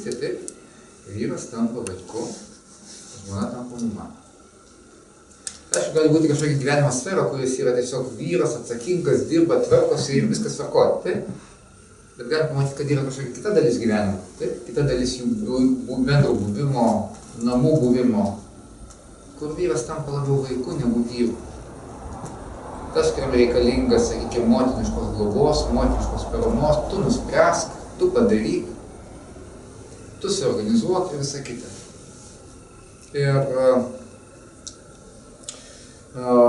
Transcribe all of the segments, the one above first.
vaikystė, taip, vyras tampa vaiku, žmona tampa mama. Aišku, gali būti kažkokia gyvenimo sfera, kuris yra tiesiog vyras, atsakingas, dirba, tvarkosi ir viskas tvarkoja, taip? Bet galim pamatyti, kad yra kažkokia kita dalis gyvenimo, taip? Kita dalis jų bendro buvimo, namų buvimo, kur vyras tampa labiau vaiku negu vyru. Tas, kuriam reikalingas, sakykime, motiniškos globos, motiniškos paramos, tu nuspręsk, tu padaryk, tu suorganizuok ir visą kitą. Ir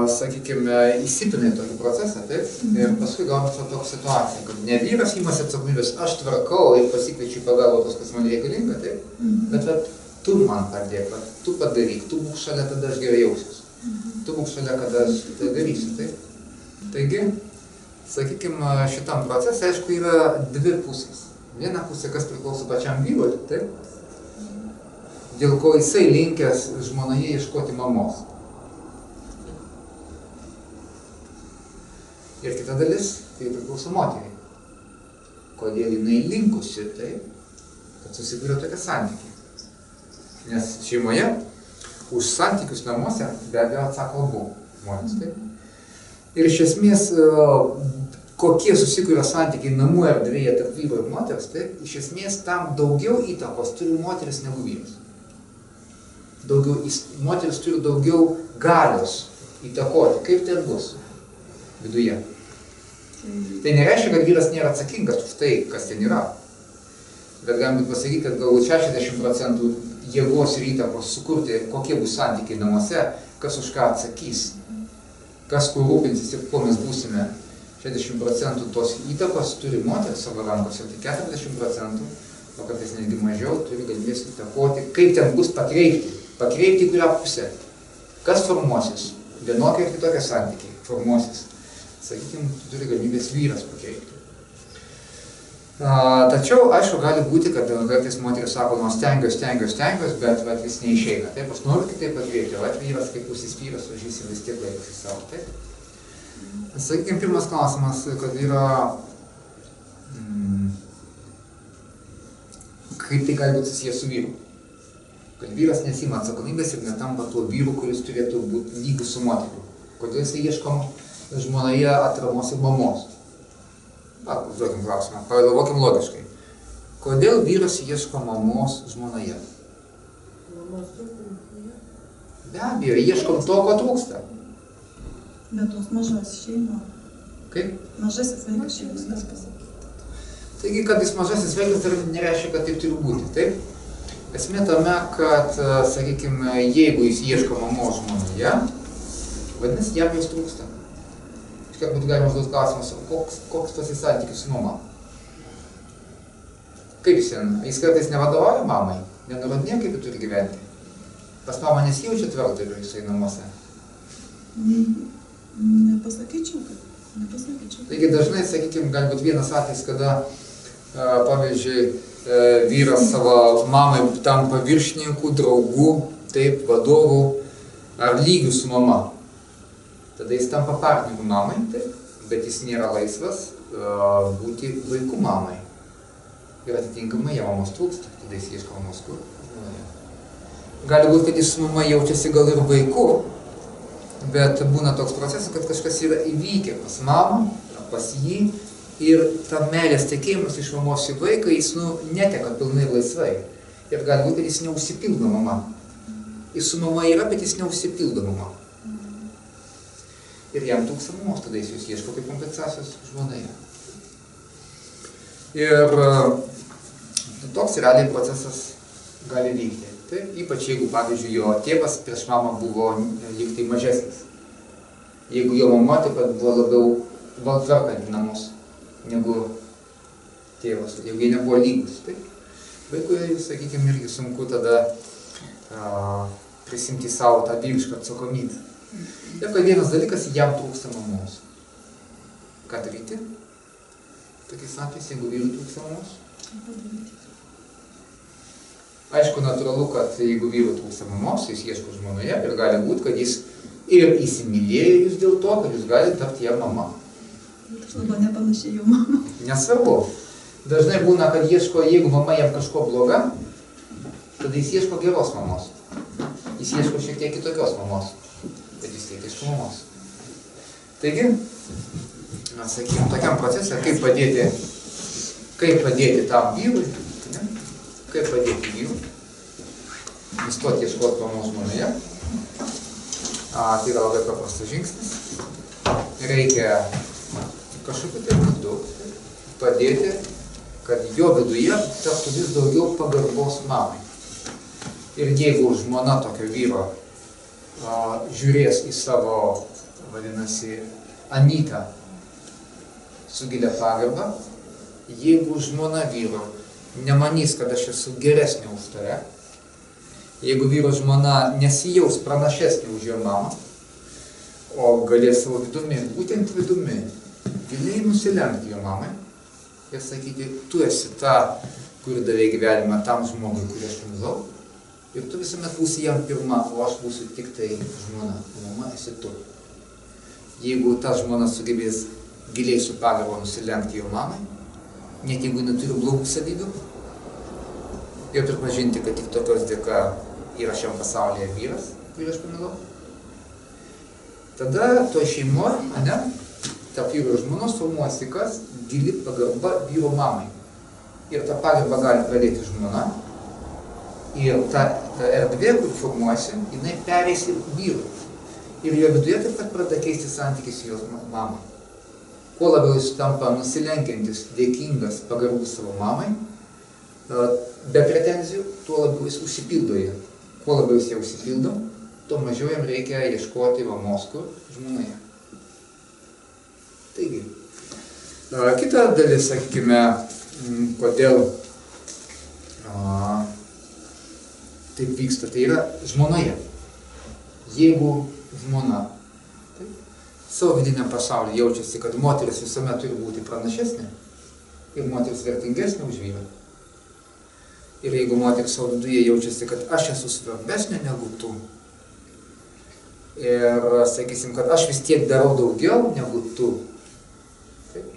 sakykime, įsipina į tokį procesą, taip? Ir paskui gaunasi tokia situacija, kad ne vyras imasi atsakomybės, aš tvarkau ir pasikviečiu pagalbą tos, kas man reikalinga, taip? Bet tu man padėk, tu padaryk, tu būk šalia, tada aš gerai jausiuosi. Tu būk šalia, kada aš tai darysiu, taip? Taigi, sakykime, šitam procesui, aišku, yra dvi pusės. Viena pusė, kas priklauso pačiam vyrui, taip? Dėl ko jisai linkęs žmonoje ieškoti mamos. Ir kita dalis, tai priklauso moteriai. Kodėl jinai linkusi taip, kad susikūrė tokia santykiai. Nes šeimoje už santykius namuose be abejo atsako abu žmonės, taip. Ir iš esmės, kokie susikūrė santykiai namų erdvėje tarp vyro ir moters, taip, iš esmės tam daugiau įtakos turi moteris negu vyras. Moteris turi daugiau galios įtakoti, kaip ten bus viduje. Tai nereiškia, kad vyras nėra atsakingas už tai, kas ten yra. Bet galim pasakyti, kad galbūt 60% jėgos ir įtakos sukurti, kokie bus santykiai namuose, kas už ką atsakys, kas kur rūpinsis ir kuo mes būsime. 60% tos įtakos turi moteris savo rankose, tai 40%, o kartais netgi mažiau, turi galimybės įtakoti, kaip ten bus pakreipti į kurią pusę. Kas formuosis? Vienokie ir kitokie santykiai formuosis. Sakykime, turi galimybės vyras pakreipti. Tačiau, aišku, gali būti, kad kartais moteris sako, nu, stengiuos, bet vis neišeina. Taip, aš noriu kitaip pakreipti, o vyras, kaip užsispyręs, važysi vis tiek laikosi savo. Taip. Sakykime, pirmas klausimas, kad yra, kaip tai gali būti susijęs su vyru. Kad vyras nesima atsakomybės ir netampa tuo vyru, kuris turėtų būti lygus su moteriu. Kodėl jisai ieškom žmonoje atramos ir mamos? Užduokim klausimą, pagalvokim logiškai. Kodėl vyras ieško mamos žmonoje? Be abejo, ieškom to, ko trūksta. Bet tos mažas šeima. Kaip? Mažasis vaikas šeimas, kas pasakyti. Taigi, kad jis mažasis vaikas, tai nereiškia, kad taip turi būti, taip? Esmė tame, kad, sakykime, jeigu jis ieško mamos žmonoje, vadinasi, jam jos trūksta. Iškart būtų galima užduoti klausimus, koks tas santykis su mama? Kaip jis kartais nevadovauja mamai, nenurodinėja, kaip jis turi gyventi. Pas mamą nesijaučia tvirtai jisai namuose. Nepasakyčiau. Taigi dažnai, sakykime, gali būti vienas atvejis, kada, pavyzdžiui, vyras savo mamai tampa viršininku, draugu, taip, vadovu ar lygiu su mama. Tada jis tampa partneriu mamai, taip, bet jis nėra laisvas būti vaiku mamai. Ir atitinkamai jam mamos trūksta, tada jis ieško mamos kur. Gali būti, kad jis su mama jaučiasi gal ir vaiku, bet būna toks procesas, kad kažkas yra įvykę pas mamą, pas jį, ir ta meilės tekėjimas iš mamos į vaiką, jis neteka pilnai laisvai. Ir gali būti, kad jis neužsipildo mama. Jis su mama yra, bet jis neužsipildo mama. Ir jam trūksta mamos, tada jis ieško kaip kompensacijos žmonoje. Ir toks realiai procesas gali vykti. Taip, ypač jeigu, pavyzdžiui, jo tėvas prieš mamą buvo lyg tai mažesnis. Jeigu jo mama taip pat buvo labiau tvarkanti namus negu tėvas, jeigu jie nebuvo lygus. Taip. Vaikui, sakykime, irgi sunku tada prisimti savo tą vyrišką atsakomybę. Taip, kad vienas dalykas, jam trūksta mamos. Ką daryti? Tokiais atvejais, jeigu vyrui trūksta mamos? Aišku, natūralu, kad jeigu vyrui trūksta mamos, jis ieško žmonoje ir gali būti, kad jis ir įsimylėjo jūs dėl to, kad jūs galite tapti ją mama. Aš labai nepanašiai jau mama. Nesvarbu. Dažnai būna, kad ieško, jeigu mama jam kažko bloga, tada jis ieško geros mamos. Jis ieško šiek tiek kitokios mamos, bet jis tiek ieško mamos. Taigi, sakykime, tokiam procesui, kaip padėti tam vyrui, ne? Kaip padėti vyrui, nustoti ieškoti mamos žmonoje. Tai yra labai paprastas žingsnis. Reikia kažkokiu tai būdu padėti, kad jo viduje taptų vis daugiau pagarbos mamai. Ir jeigu žmona tokio vyro žiūrės į savo, vadinasi, anytą su gilia pagarba, jeigu žmona vyro nemanys, kad aš esu geresnė už tave, jeigu vyro žmona nesijaus pranašesnė už jo mamą, o galės savo vidumi, būtent vidumi, giliai nusilenkti jo mamai ir sakyti, tu esi ta, kuri davė gyvenimą tam žmogui, kurį aš pamilau, ir tu visuomet būsi jam pirma, o aš būsiu tik tai žmona, mama esi tu. Jeigu ta žmona sugebės giliai su pagarba nusilenkti jo mamai, net jeigu neturi blogų savybių, ir pripažinti, kad tik tokios dėka yra šiam pasaulyje vyras, kurį aš pamilau, tada toj šeimoje, tarp vyro ir žmonos formuojasi kas? Gili pagarba vyro mamai. Ir tą pagarbą gali pradėti žmona. Ir ta erdvė, kur formuojasi, jinai pereis ir vyrui. Ir jo viduje taip pat pradeda keisti santykis su jos mama. Kuo labiau jis tampa nusilenkiantis, dėkingas, pagarbus savo mamai, be pretenzijų, tuo labiau jis užsipildo ją. Kuo labiau jis ją užsipildo, tuo mažiau jam reikia ieškoti mamos kur žmonoje. Taigi, kita dalis, sakykime, kodėl taip vyksta, tai yra žmonoje. Jeigu žmona savo vidiniam pasaulyje jaučiasi, kad moteris visuomet turi būti pranašesnė ir moteris vertingesnė už vyrą. Ir jeigu moteris savo viduje jaučiasi, kad aš esu svarbesnė negu tu, ir sakysim, kad aš vis tiek darau daugiau negu tu, taip?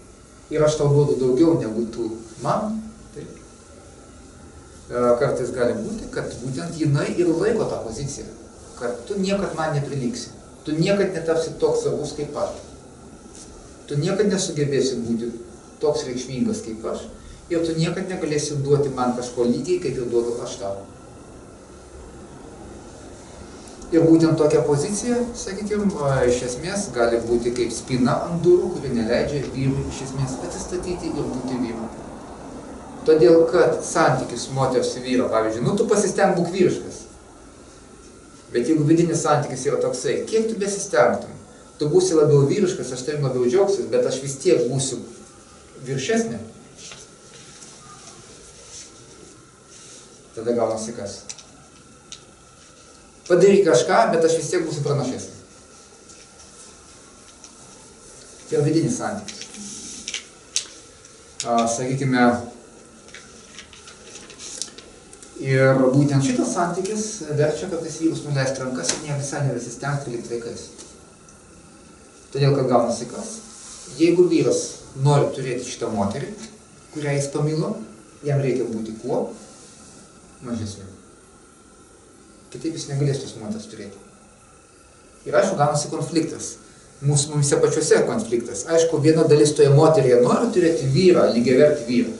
Ir aš tau duodu daugiau negu tu man, taip? Kartais gali būti, kad būtent jinai ir laiko tą poziciją, kad tu niekad man nepriliksi, tu niekad netapsi toks svarbus kaip aš, tu niekad nesugebėsi būti toks reikšmingas kaip aš, ir tu niekad negalėsi duoti man kažko lygiai, kaip ir duodu aš tau. Ir būtent tokia pozicija, sakykime, iš esmės gali būti kaip spyna ant durų, kuri neleidžia vyrui iš esmės atsistatyti ir būti vyru. Todėl, kad santykis moters ir vyro, pavyzdžiui, tu pasistenk būk vyriškas. Bet jeigu vidinis santykis yra toksai, kiek tu besistengtum, tu būsi labiau vyriškas, aš tavim labiau džiaugsiu, bet aš vis tiek būsiu viršesnė. Tada gaunasi kas? Padaryk kažką, bet aš vis tiek būsiu pranašesnė. Tai yra vidinis santykis. Sakykime, ir būtent šitas santykis verčia kartais vyrus nuleisti rankas ir ne visai nebesistengti likti vaikais. Todėl, kad gaunasi kas? Jeigu vyras nori turėti šitą moterį, kurią jis pamilo, jam reikia būti kuo mažesniu. Kitaip jis negalės tos moters turėti. Ir aišku, gaunasi konfliktas. Mumise pačiuose konfliktas. Aišku, viena dalis toje moteryje nori turėti vyrą, lygiavertį vyrą.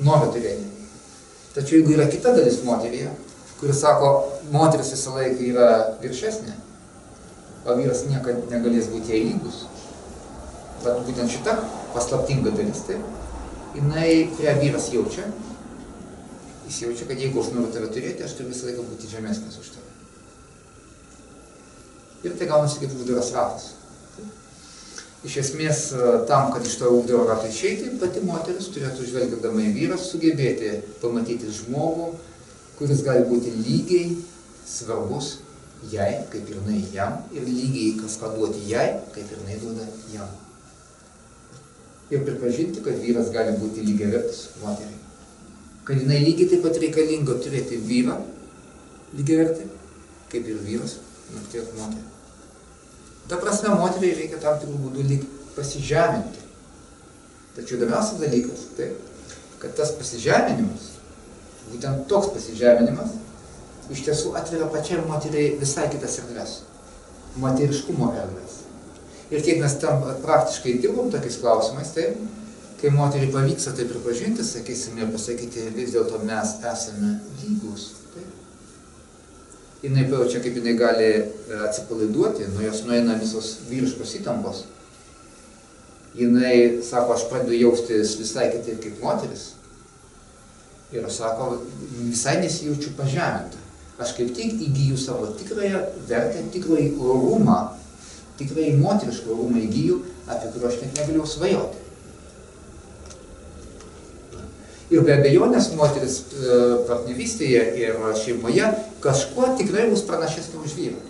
Nori turėti. Tačiau jeigu yra kita dalis moteryje, kuri sako, moteris visą laiką yra viršesnė, o vyras niekad negalės būti jai lygus. Bet būtent šita paslaptinga dalis, tai, jinai kurią vyras jaučia, jis jaučia, kad jeigu aš noriu tave turėti, aš turiu visą laiką būti žemesnis už tave. Ir tai gaunasi kaip uždaras ratas. Iš esmės, tam, kad iš to uždaro rato išeiti, pati moteris turėtų žvelgdama į vyrą sugebėti pamatyti žmogų, kuris gali būti lygiai svarbus jai, kaip ir jinai jam, ir lygiai kažką duoti jai, kaip ir jinai duoda jam. Ir pripažinti, kad vyras gali būti lygiavertis moteriai. Kad jinai lygiai taip pat reikalinga turėti vyrą lygiavertį, kaip ir vyras turėti moterį. Ta prasme, moteriai reikia tam tikrų būdų lyg pasižeminti. Tačiau įdomiausias dalykas, tai, kad tas pasižeminimas, būtent toks pasižeminimas, iš tiesų atveria pačiai moteriai visai kitas erdves. Moteriškumo erdves. Ir kiek mes tam praktiškai dirbom tokiais klausimais, tai kai moteriai pavyksta tai pripažinti, sakysim, ir pasakyti, vis dėlto mes esame lygus. Jinai pajaučia, kaip jinai gali atsipalaiduoti, nuo jos nueina visos vyriškos įtampos. Jinai sako, aš pradedu jaustis visai kitaip kaip moteris. Ir sako, visai nesijaučiu pažeminta. Aš kaip tik įgyju savo tikrąją vertę, tikrąjį orumą, tikrąjį moterišką orumą įgyju, apie kuriuo aš net negalėjau svajoti. Ir be abejonės moteris partnerystėje ir šeimoje kažkuo tikrai bus pranašesnė už vyrą.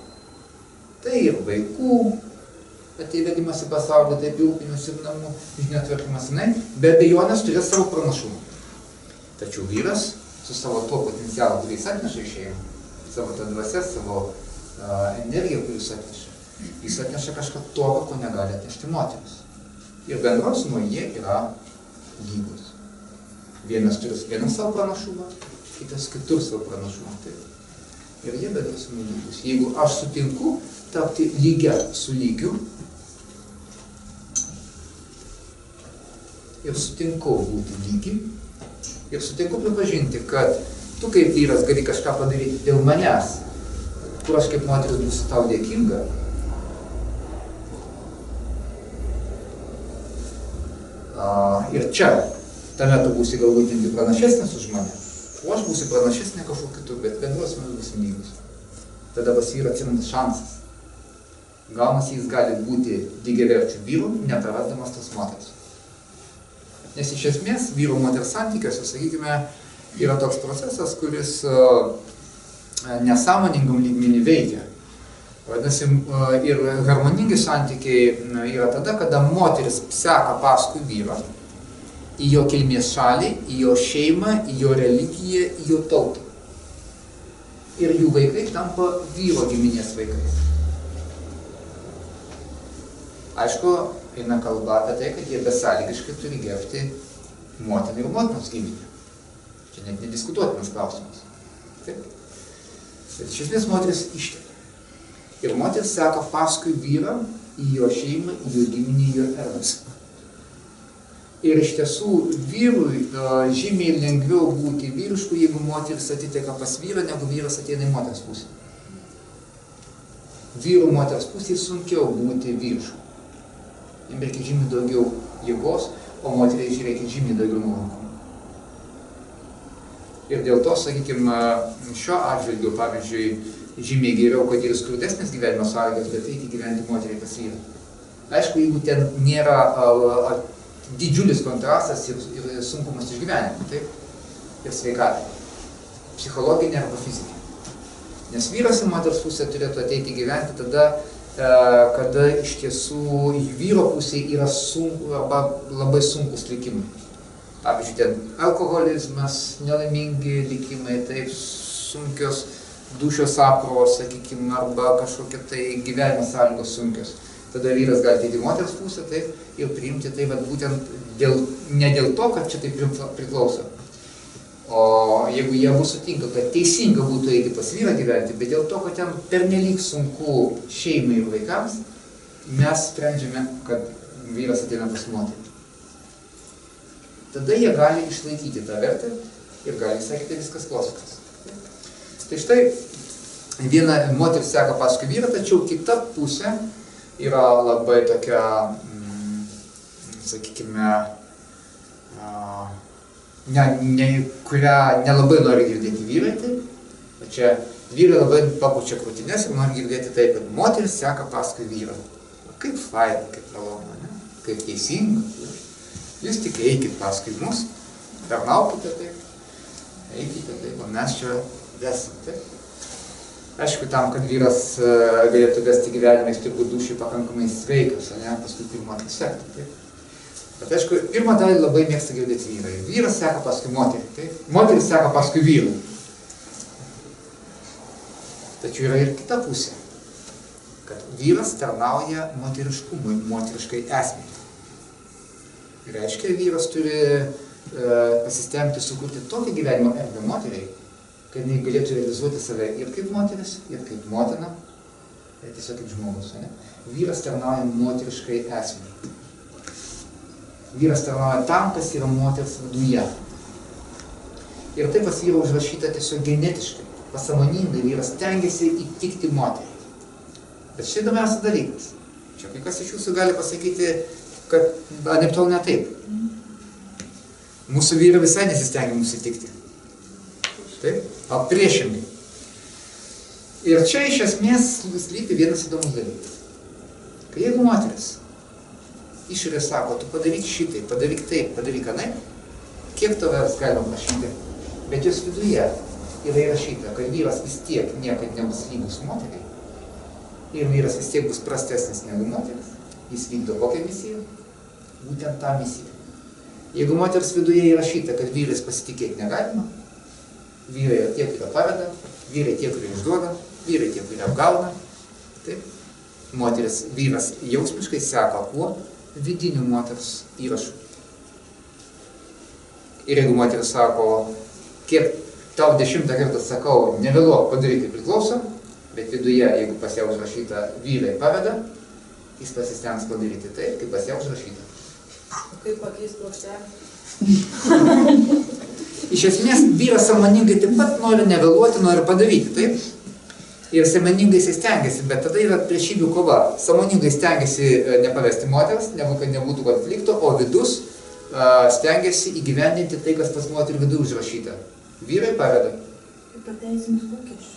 Tai ir vaikų ateivedimas į pasaulį, taip rūpinimas ir namų žiniotvarkymas, be abejonės turės savo pranašumą. Tačiau vyras su savo tuo potencialu, kurį jis atneša į šeimą, savo tą dvasę, savo energiją, kurį jis atneša, jis atneša kažką tokio, ko negali atnešti moteris. Ir bendros nuo jie yra lygus. Vienas turi vieną savo pranašumą, kitas kitur savo pranašumą. Taip. Ir jie bendros nuo lygus. Jeigu aš sutinku tapti lygia su lygiu ir sutinku būti lygi, ir sutinku pripažinti, kad tu kaip vyras gali kažką padaryti dėl manęs, kur aš kaip moteris būsiu tau dėkinga. Ir čia, tame tu būsi galbūt netgi pranašesnis už mane, o aš būsiu pranašesnė kažkokiu kitur, bet bendros mes būsim lygus. Tada pas vyrą atsiranda šansas. Gaunasi jis gali būti lygiaverčiu vyru, neprarasdamas tos moters. Nes iš esmės vyro moters santykiuose, sakykime, yra toks procesas, kuris nesąmoningam lygmenį veikia. Vadinasi, ir harmoningi santykiai yra tada, kada moteris seka paskui vyrą į jo kilmės šalį, į jo šeimą, į jo religiją, į jo tautą. Ir jų vaikai tampa vyro giminės vaikais. Aišku, eina kalba apie tai, kad jie besąlygiškai turi gerbti motiną ir motinos giminę. Čia net nediskutuotinas klausimas. Taip? Bet iš esmės moteris išteka. Ir moteris seka paskui vyrą į jo šeimą, į jo giminį, į jo erdves. Ir iš tiesų vyrui žymiai lengviau būti vyrišku, jeigu moteris atiteka pas vyrą, negu vyras ateina į moters pusę. Vyrų moters pusėje sunkiau būti vyrišku. Jiems reikia žymiai daugiau jėgos, o moteriai reikia žymiai daugiau nuolankumo. Ir dėl to, sakykime, šiuo atžvilgiu, pavyzdžiui, žymiai geriau, kad ir skurdesnės gyvenimo sąlygos, bet reikia gyventi moteriai pas vyrą. Aišku, jeigu ten nėra didžiulis kontrastas ir sunkumas išgyvenimo, taip? Ir sveikatai. Psichologinė arba fizinė. Nes vyras į moters pusę turėtų ateiti gyventi tada, kada iš tiesų vyro pusėje yra arba labai sunkus likimai. Pavyzdžiui, ten alkoholizmas, nelaimingi likimai, taip, sunkios dūšios apkrovos, sakykime, arba kažkokie tai gyvenimo sąlygos sunkios. Tada vyras gali ateiti į moters pusę, taip, ir priimti tai būtent ne dėl to, kad čia taip priklauso. O jeigu jie abu sutinka, kad teisinga būtų eiti pas vyrą gyventi, bet dėl to, kad ten pernelyg sunku šeimai ir vaikams, mes sprendžiame, kad vyras ateina pas moterį. Tada jie gali išlaikyti tą vertę ir gali sakyti viskas klostytis. Tai štai, viena moteris seka paskui vyrą, tačiau kita pusė yra labai tokia, sakykime, kurią nelabai nori girdėti vyrai, taip. Čia vyrai labai papučia krūtinės ir nori girdėti taip, kad moteris seka paskui vyrą. Kaip faina, kaip malonu, ne? Kaip teisinga. Jūs tik eikit paskui mus, tarnaukite taip, eikite taip, o mes čia vesim, taip. Aišku, tam, kad vyras galėtų vesti gyvenimą, jis turi būti dūšiai pakankamai sveikas, o ne paskui pirmą sekti, taip. Bet aišku, pirmą dalį labai mėgsta girdėti vyrai. Vyras seka paskui moterį, taip? Moteris seka paskui vyrų. Tačiau yra ir kita pusė, kad vyras tarnauja moteriškumui, moteriškai esmei. Ir reiškia, vyras turi pasistengti sukurti tokį gyvenimo erdvę moteriai, kad jinai galėtų realizuoti save ir kaip moteris, ir kaip motina, ir tiesiog kaip žmogus. Ne? Vyras tarnauja moteriškai esmei. Vyras tarnauja tam, kas yra moters viduje. Ir tai pas vyrą užrašyta tiesiog genetiškai, pasąmoningai vyras stengiasi įtikti moteriai. Bet štai įdomiausias dalykas. Čia kai kas iš jūsų gali pasakyti, kad anaiptol ne taip. Mūsų vyrai visai nesistengia mūsų įtikti. Taip? O priešingai. Ir čia iš esmės slypi vienas įdomus dalykas. Kai jeigu moteris išorė sako, tu padaryk šitai, padaryk taip, padaryk anaip, kiek tavęs galima prašyti, bet jos viduje yra įrašyta, kad vyras vis tiek niekad nebus lygus moteriai ir vyras vis tiek bus prastesnis negu moteris, jis vykdo kokią misiją? Būtent tą misiją. Jeigu moters viduje įrašyta, kad vyrais pasitikėti negalima, vyrai tie, kurie paveda, vyrai tie, kurie išduoda, vyrai tie, kurie apgauna, taip, vyras jausmiškai seka kuo? Vidinių moters įrašų. Ir jeigu moteris sako, kiek tau 10 kartą sakau, nevėluok padaryti priklauso, bet viduje, jeigu pas ją užrašyta vyrai paveda, jis pasistengs padaryti taip, kaip pas ją užrašyta. Kaip pakeis plokštelę? Iš esmės, vyras sąmoningai taip pat nori nevėluoti, nori padaryti, taip? Ir sąmoningai jis stengiasi, bet tada yra priešybių kova. Sąmoningai stengiasi nepavesti moters, kad nebūtų konflikto, o vidus stengiasi įgyvendinti tai, kas pas moterį vidų užrašyta. Vyrai paveda. Kaip pateisinti lūkesčius?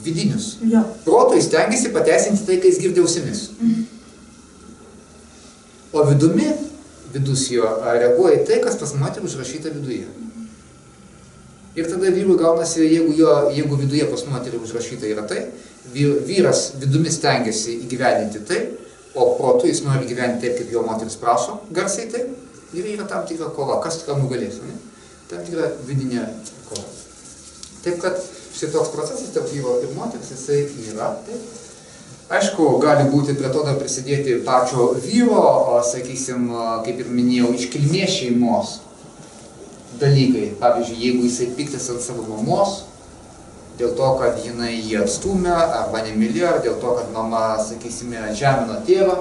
Vidinius. Jo. Protui stengiasi pateisinti tai, kai jis girdi ausimis. O vidus jo reaguoja į tai, kas pas moterį užrašyta viduje. Ir tada vyrui gaunasi, jeigu viduje pas moterį užrašyta yra tai, vyras vidumi stengiasi įgyvendinti tai, o protu jis nori gyventi taip, kaip jo moteris prašo, garsiai taip, ir yra tam tikra kova, kas ką nugalės, ne? Tam tikra vidinė kova. Taip kad šitoks procesas tarp vyro ir moteris, jisai yra taip. Aišku, gali būti prie to dar prisidėti pačio vyro, sakysim, kaip ir minėjau, iš kilmės šeimos dalykai. Pavyzdžiui, jeigu jisai piktas ant savo mamos, dėl to, kad jinai jį atstumė arba nemylėjo, ar dėl to, kad mama, sakysime, žemino tėvą,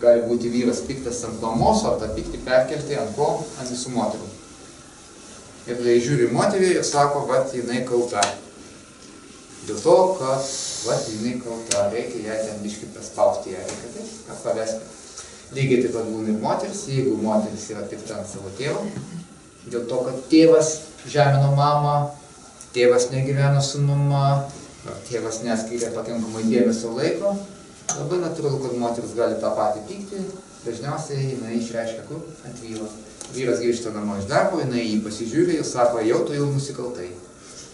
gali būti vyras piktas ant mamos, ar tą pyktį perkelti ant ko? Ant visų moterų. Ir tada žiūri moterį ir sako, vat jinai kalta. Dėl to, kad vat jinai kalta, reikia ją ten biškį paspausti, ją reikia taip, kad pavesti. Lygiai taip pat būna ir moteris, jeigu moteris yra pikta ant savo tėvą, dėl to, kad tėvas žemino mamą, tėvas negyveno su mama, tėvas neskiria pakankamai dėmesio laiko, labai natūralu, kad moteris gali tą patį pykti, dažniausiai jinai išreiškia kur? Ant vyro. Vyras grįžta namo iš darbo, jinai jį pasižiūri ir sako, jau tu jau nusikaltai.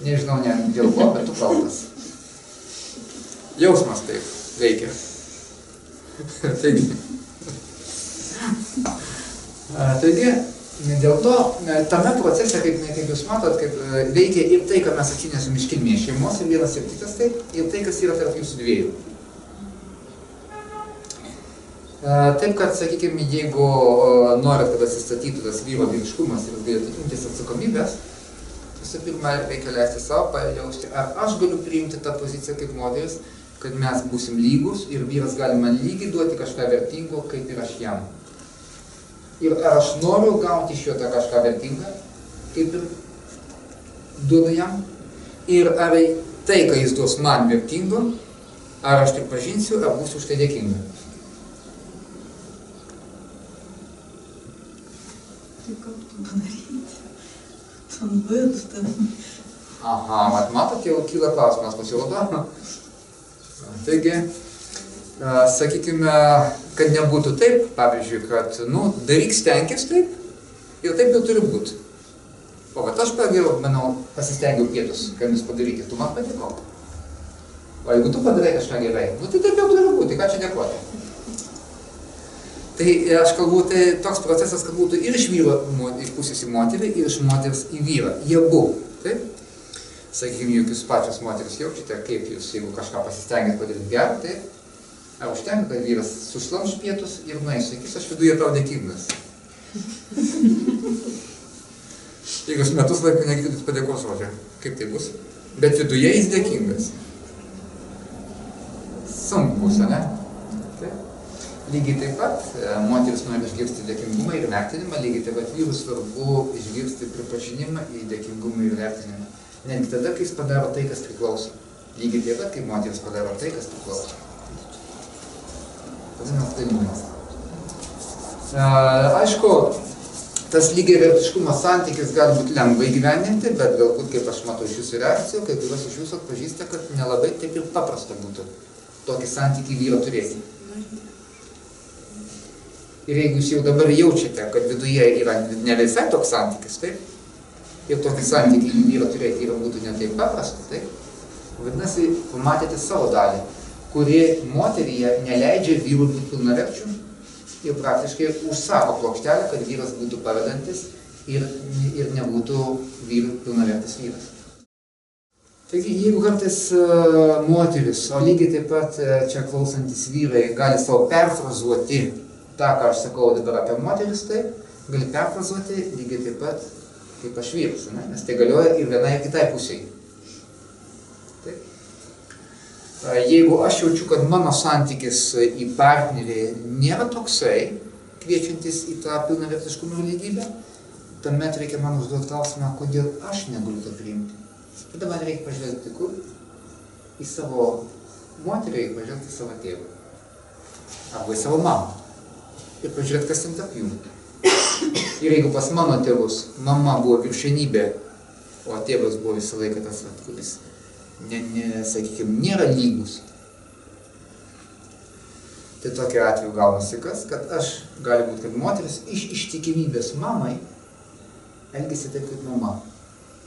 Nežinau, ne dėl ko, bet tu kaltas. Jausmas taip veikia. Taigi, dėl to, tame procese, kaip jūs matot, veikia ir tai, kad mes atsinešam iš kilmės šeimos, ir vienas ir kitas taip, ir tai, kas yra tarp jūsų dviejų. Taip, kad, sakykime, jeigu norit, kad atsistatytų tas vyro vyriškumas ir galėtų imtis atsakomybės, visų pirma, reikia leisti savo pajausti, ar aš galiu priimti tą poziciją kaip moteris, kad mes būsim lygus ir vyras gali man lygiai duoti kažką vertingo, kaip ir aš jam. Ir ar aš noriu gauti iš jo tą kažką vertingą, kaip ir duodu jam, ir ar tai, ką jis duos man vertingo, ar aš tik pažinsiu, ar būsiu už tai dėkinga. Tai ką tu padaryti? Tam vidų. Aha, matot, jau kyla klausimas, pasirodo. Taigi, sakykime, kad nebūtų taip, pavyzdžiui, kad, daryk stenkis taip, ir taip jau turi būti. O kad aš pasistengiau pietus, kad jūs padaryti, tu man padėko. O jeigu tu padarai kažką gerai, tai taip jau turi būti, ką čia dėkoti. Tai aš kalbu, tai toks procesas, kad būtų ir iš vyro pusės į moterį, ir iš moters į vyrą. Jie buvo, taip? Sakykime, juk jūs pačios moteris jaučiate, kaip jūs, jeigu kažką pasistengėt padaryti gerą, taip? Ar užtenka, kad vyras sušlamš pietus ir nueis, sakys, aš viduje tau dėkingas. Jeigu jūs metus laiko negirdit padėkos žodžio. kaip tai bus. Bet viduje jis dėkingas. Sunku bus, ne? Taip. Lygiai taip pat moteris nori išgirsti dėkingumą ir vertinimą, lygiai taip pat vyrus svarbu išgirsti pripažinimą į dėkingumą ir vertinimą. Netgi tada, kai jis padaro tai, kas priklauso. Lygiai taip pat, kai moteris padaro tai, kas priklauso. Vadinamas dalymas. Aišku, tas lygiavertiškumo santykis gali būti lengvai gyveninti, bet galbūt, kaip aš matau iš jūsų reakcijų, kai kurios iš jūsų atpažįsta, kad nelabai taip ir paprasta būtų tokį santykį vyro turėti. Ir jeigu jūs jau dabar jaučiate, kad viduje yra ne visai toks santykis, taip? Ir tokį santykį vyro turėti yra būtų ne taip paprasta, taip? Vadinasi, pamatėte savo dalį, kuri moteryje neleidžia vyrų būti pilnaverčių ir praktiškai užsako plokštelę, kad vyras būtų pavedantis ir nebūtų vyrų pilnavertis vyras. Taigi, jeigu kartais moteris, o lygiai taip pat čia klausantis vyrai gali savo perfrazuoti tą, ką aš sakau dabar apie moteris, tai gali perfrazuoti lygiai taip pat kaip aš vyrus, ne? Nes tai galioja ir vienai ir kitai pusiai. Taip. Jeigu aš jaučiu, kad mano santykis į partnerį nėra toksai, kviečiantis į tą pilnavertiškumo lygybę, tuomet reikia man užduoti klausimą, kodėl aš negaliu to priimti. Tada man reikia pažvelgti kur? Į savo moterį, reikia pažvelgti į savo tėvą. Arba į savo mamą. Ir pažiūrėti, kas ten tarp jų. Ir jeigu pas mano tėvus mama buvo viršenybė, o tėvas buvo visą laiką tas, kuris, sakykime, nėra lygus, tai tokiu atveju gaunasi kas, kad aš, gali būti, kad moteris iš ištikimybės mamai elgiasi taip kaip mama.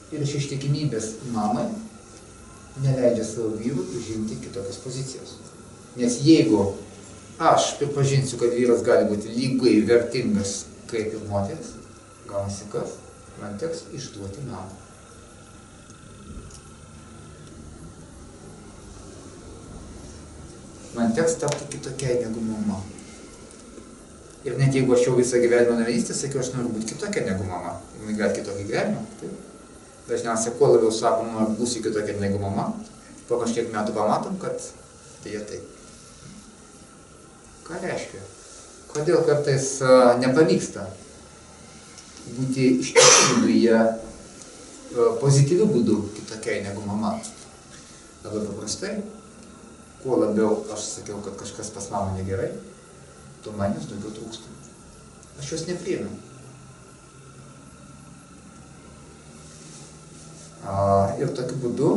Ir iš ištikimybės mamai neleidžia savo vyrų užimti kitokios pozicijos. Nes jeigu aš pripažinsiu, kad vyras gali būti lygiai vertingas kaip ir moteris, gaunasi kas, man teks išduoti mamą. Man teks tapti kitokiai negu mama. Ir net jeigu aš jau visą gyvenimą narystę sakiau, aš noriu būti kitokia negu mama. Ir gali kitokį gyvenimą. Taip. Dažniausiai, kuo labiau sakoma, būsi kitokia negu mama, po kažkiek metų pamatom, kad tai jie taip. Ką reiškia? Kodėl kartais nepavyksta būti iš tiesų viduje pozityviu būdu kitokiai negu mama? Labai paprastai, kuo labiau aš sakiau, kad kažkas pas mamą negerai, tuo man jos daugiau trūksta. Aš jos nepriėmiau. Ir tokiu būdu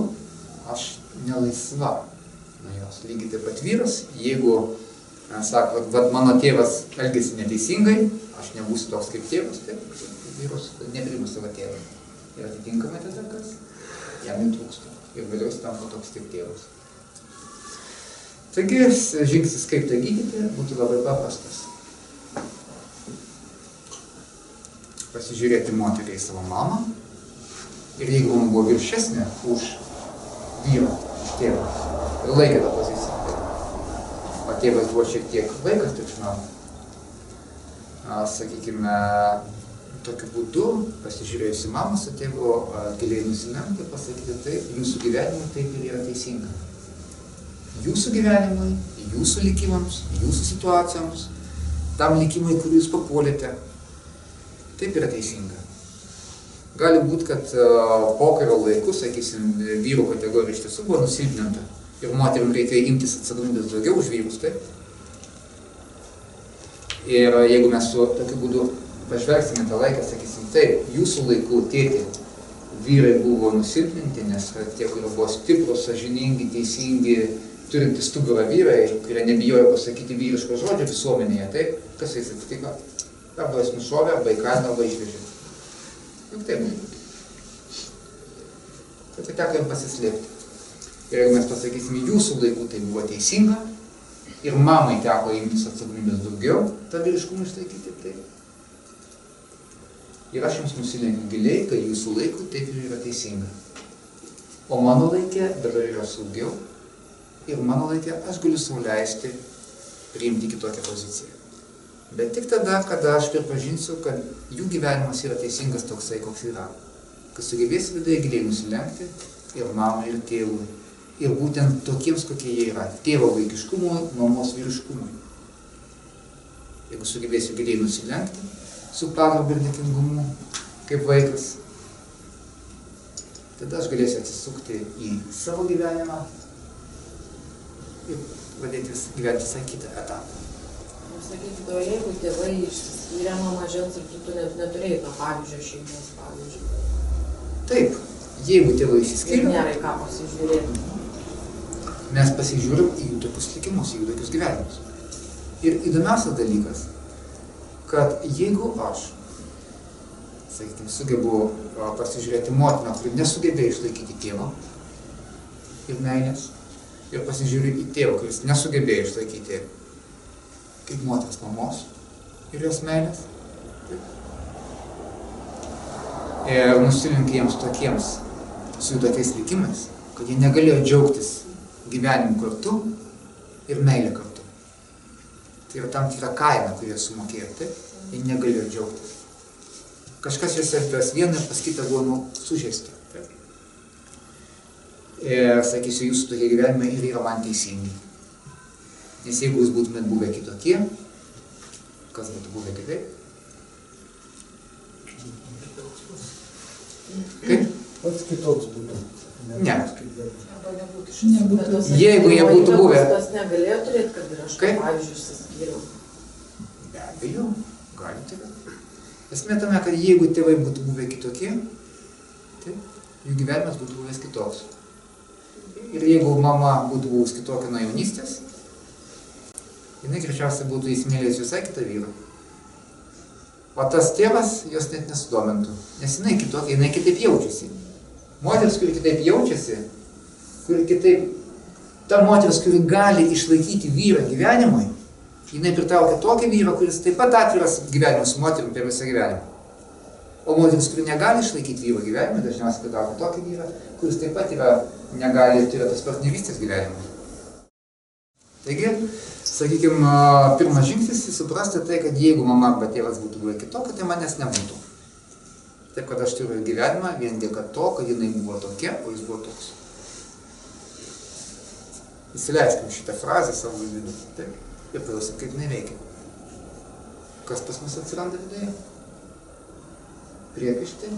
aš nelaisva nuo jos. Lygiai taip pat vyras, jeigu sako, kad mano tėvas elgėsi neteisingai, aš nebūsiu toks kaip tėvas, taip, vyras nepriima savo tėvą. Ir atitinkamai tada kas, jam netrūksta. Ir vėliau jis tampa toks kaip tėvas. Taigi, žingsnis kaip tai gydyti būtų labai paprastas. Pasižiūrėti moterį į savo mamą. Ir jeigu mama buvo viršesnė už vyrą, už tėvą, ir laikė tą poziciją, o tėvas buvo šiek tiek vaikas triukšmavo, sakykime, tokiu būdu, pasižiūrėjus į mamą su tėvu, giliai nusilemti, pasakyti taip, jūsų gyvenimui taip ir yra teisinga. Jūsų gyvenimui, jūsų likimams, jūsų situacijoms, tam likimui, kurį jūs papuolėte, taip yra teisinga. Gali būti, kad pokario laiku, sakysim, vyrų kategorija iš tiesų buvo nusilpninta ir moterim reikėjo imtis atsakomybės daugiau už vyrus, taip? Ir jeigu mes su tokiu būdu pažvelgsime tą laiką, sakysim, taip, jūsų laikų tėti vyrai buvo nusilpninti, nes tie, kurie buvo stiprus, sąžiningi, teisingi, turintys stuburą vyrai, kurie nebijojo pasakyti vyriško žodžio visuomenėje, taip? Kas jais atsitiko? Arba jis nušovė, arba įkalino, arba išvežė. Juk taip būtų. Tai teko jam pasislėpti. Ir jeigu mes pasakysime, jūsų laikų tai buvo teisinga, ir mamai teko imtis atsakomybės daugiau, tą vyriškumą išlaikyti, taip. Ir aš jums nusilenkiu giliai, kad jūsų laikų taip ir yra teisinga. O mano laikė dabar yra saugiau, ir mano laikė aš galiu sau leisti priimti kitokią poziciją. Bet tik tada, kada aš pripažinsiu, kad jų gyvenimas yra teisingas toksai, koks yra. kad sugebėsi viduje giliai nusilenkti ir mamai, ir tėvui. Ir būtent tokiems, kokie jie yra. Tėvo vaikiškumui, mamos vyriškumui. Jeigu sugebėsi giliai nusilenkti su pagarba ir dėkingumu, kaip vaikas, tada aš galėsiu atsisukti į savo gyvenimą ir pradėti gyventi visai kitą etapą. Sakykit, o jeigu tėvai išsiskyrė nuo mažens ir tu neturėjai to pavyzdžio šeimos pavyzdžio? Taip, jeigu tėvai Ir išsiskyrė, nėra į ką pasižiūrėti. mes pasižiūrim į jų tokius likimus, į jų tokius gyvenimus. Ir įdomiausias dalykas, kad jeigu aš, sakykime, sugebu pasižiūrėti motiną, kuri nesugebėjo išlaikyti tėvo ir meilės, ir pasižiūriu į tėvą, kuris nesugebėjo išlaikyti kaip moters mamos ir jos meilės, ir nusilenkia jiems tokiems, su jų tokiais likimais, kad jie negalėjo džiaugtis gyvenimu kartu ir meilė kartu. Tai yra tam tikra kaina, kurį sumokėjo, taip, jie negalėjo džiaugtis. Kažkas juose pas vieną ir pas kitą buvo sužeista. Taip. Ir sakysiu, jūsų tokie gyvenimai ir yra man teisingi. Nes jeigu jūs būtumėt buvę kitokie, kas būtų buvę kitaip? Kaip? Pats kitoks būtų. Ne. Arba nebūtų Nebūtų. Jeigu jie būtų buvę. Tas negalėjo turėti, kad ir aš, Kaip? pavyzdžiui, išsiskyriau. Be abejo, gali turėti. Esmė tame, kad jeigu tėvai būtų buvę kitokie, tai jų gyvenimas būtų buvęs kitoks. Ir jeigu mama būtų buvus kitokia nuo jaunystės, jinai greičiausiai būtų įsimylėjus visai kitą vyrą. O tas tėvas jos net nesudomintų, nes jinai kitokia, jinai kitaip jaučiasi. Moteris, kuri kitaip jaučiasi, kuri kitaip, ta moteris, kuri gali išlaikyti vyrą gyvenimui, jinai pritraukia tokį vyrą, kuris taip pat atviras gyvenimui su moterim per visą gyvenimą. O moteris, kuri negali išlaikyti vyro gyvenimui, dažniausiai pritraukia tokį vyrą, kuris taip pat negali turėti tos partnerystės gyvenimui. Taigi, sakykime, pirmas žingsnis suprasti tai, kad jeigu mama arba tėvas būtų buvę kitokia, tai manęs nebūtų. Taip, kad aš turiu gyvenimą vien dėka to, kad jinai buvo tokia, o jis buvo toks. Įsileiskim šitą frazę savo vidų. Taip. Ir paklausim, kaip jinai veikia. Kas pas mus atsiranda viduje? Priekaištai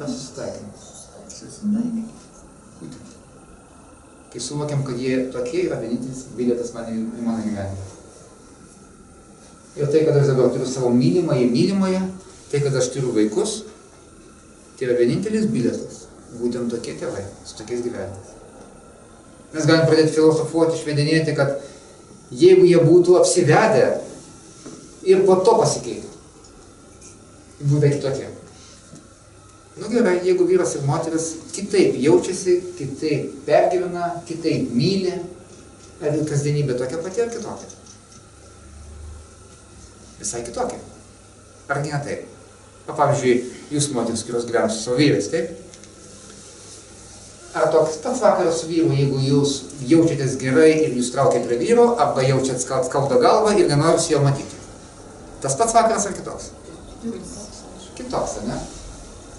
ar susitaikymas? Būtent. Kai suvokiam, kad jie tokie yra vienintelis bilietas į mano gyvenimą. Ir tai, kad aš dabar turiu savo mylimąją, tai, kad aš turiu vaikus, tai yra vienintelis bilietas. Būtent tokie tėvai, su tokiais gyvenimais. Mes galim pradėti filosofuoti, išvedinėti, kad jeigu jie būtų apsivedę ir po to pasikeitų, būtų kitokie. Nu gerai, jeigu vyras ir moteris kitaip jaučiasi, kitaip pergyvena, kitaip myli, ar kasdienybė tokia pati ar kitokia? Visai kitokia. Ar ne taip? Pavyzdžiui, jūs moteris, kurios gyvena su savo vyrais, taip? Ar toks pats vakaras su vyru, jeigu jūs jaučiatės gerai ir jūs traukia prie vyro, arba jaučiat skauda galvą ir nenoris jo matyti? Tas pats vakaras ar kitoks? Kitoks, ne?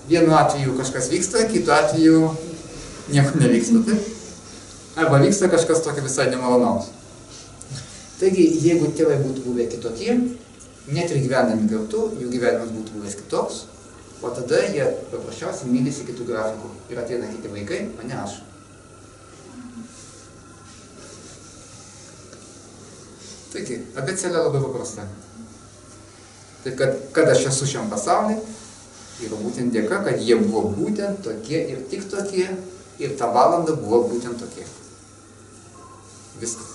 Vienu atveju kažkas vyksta, kitu atveju nieko nevyksta, taip? Arba vyksta kažkas tokio visai nemalonaus. Taigi, jeigu tėvai būtų buvę kitokie, net ir gyvendami kartu, jų gyvenimas būtų buvęs kitoks, o tada jie paprasčiausiai mylisi kitų grafikų. Ir ateina kiti vaikai, o ne aš. Taigi, abėcėlė labai paprasta. Tai kad aš esu šiam pasaulyje, yra būtent dėka, kad jie buvo būtent tokie ir tik tokie, ir tą valandą buvo būtent tokie. Viskas.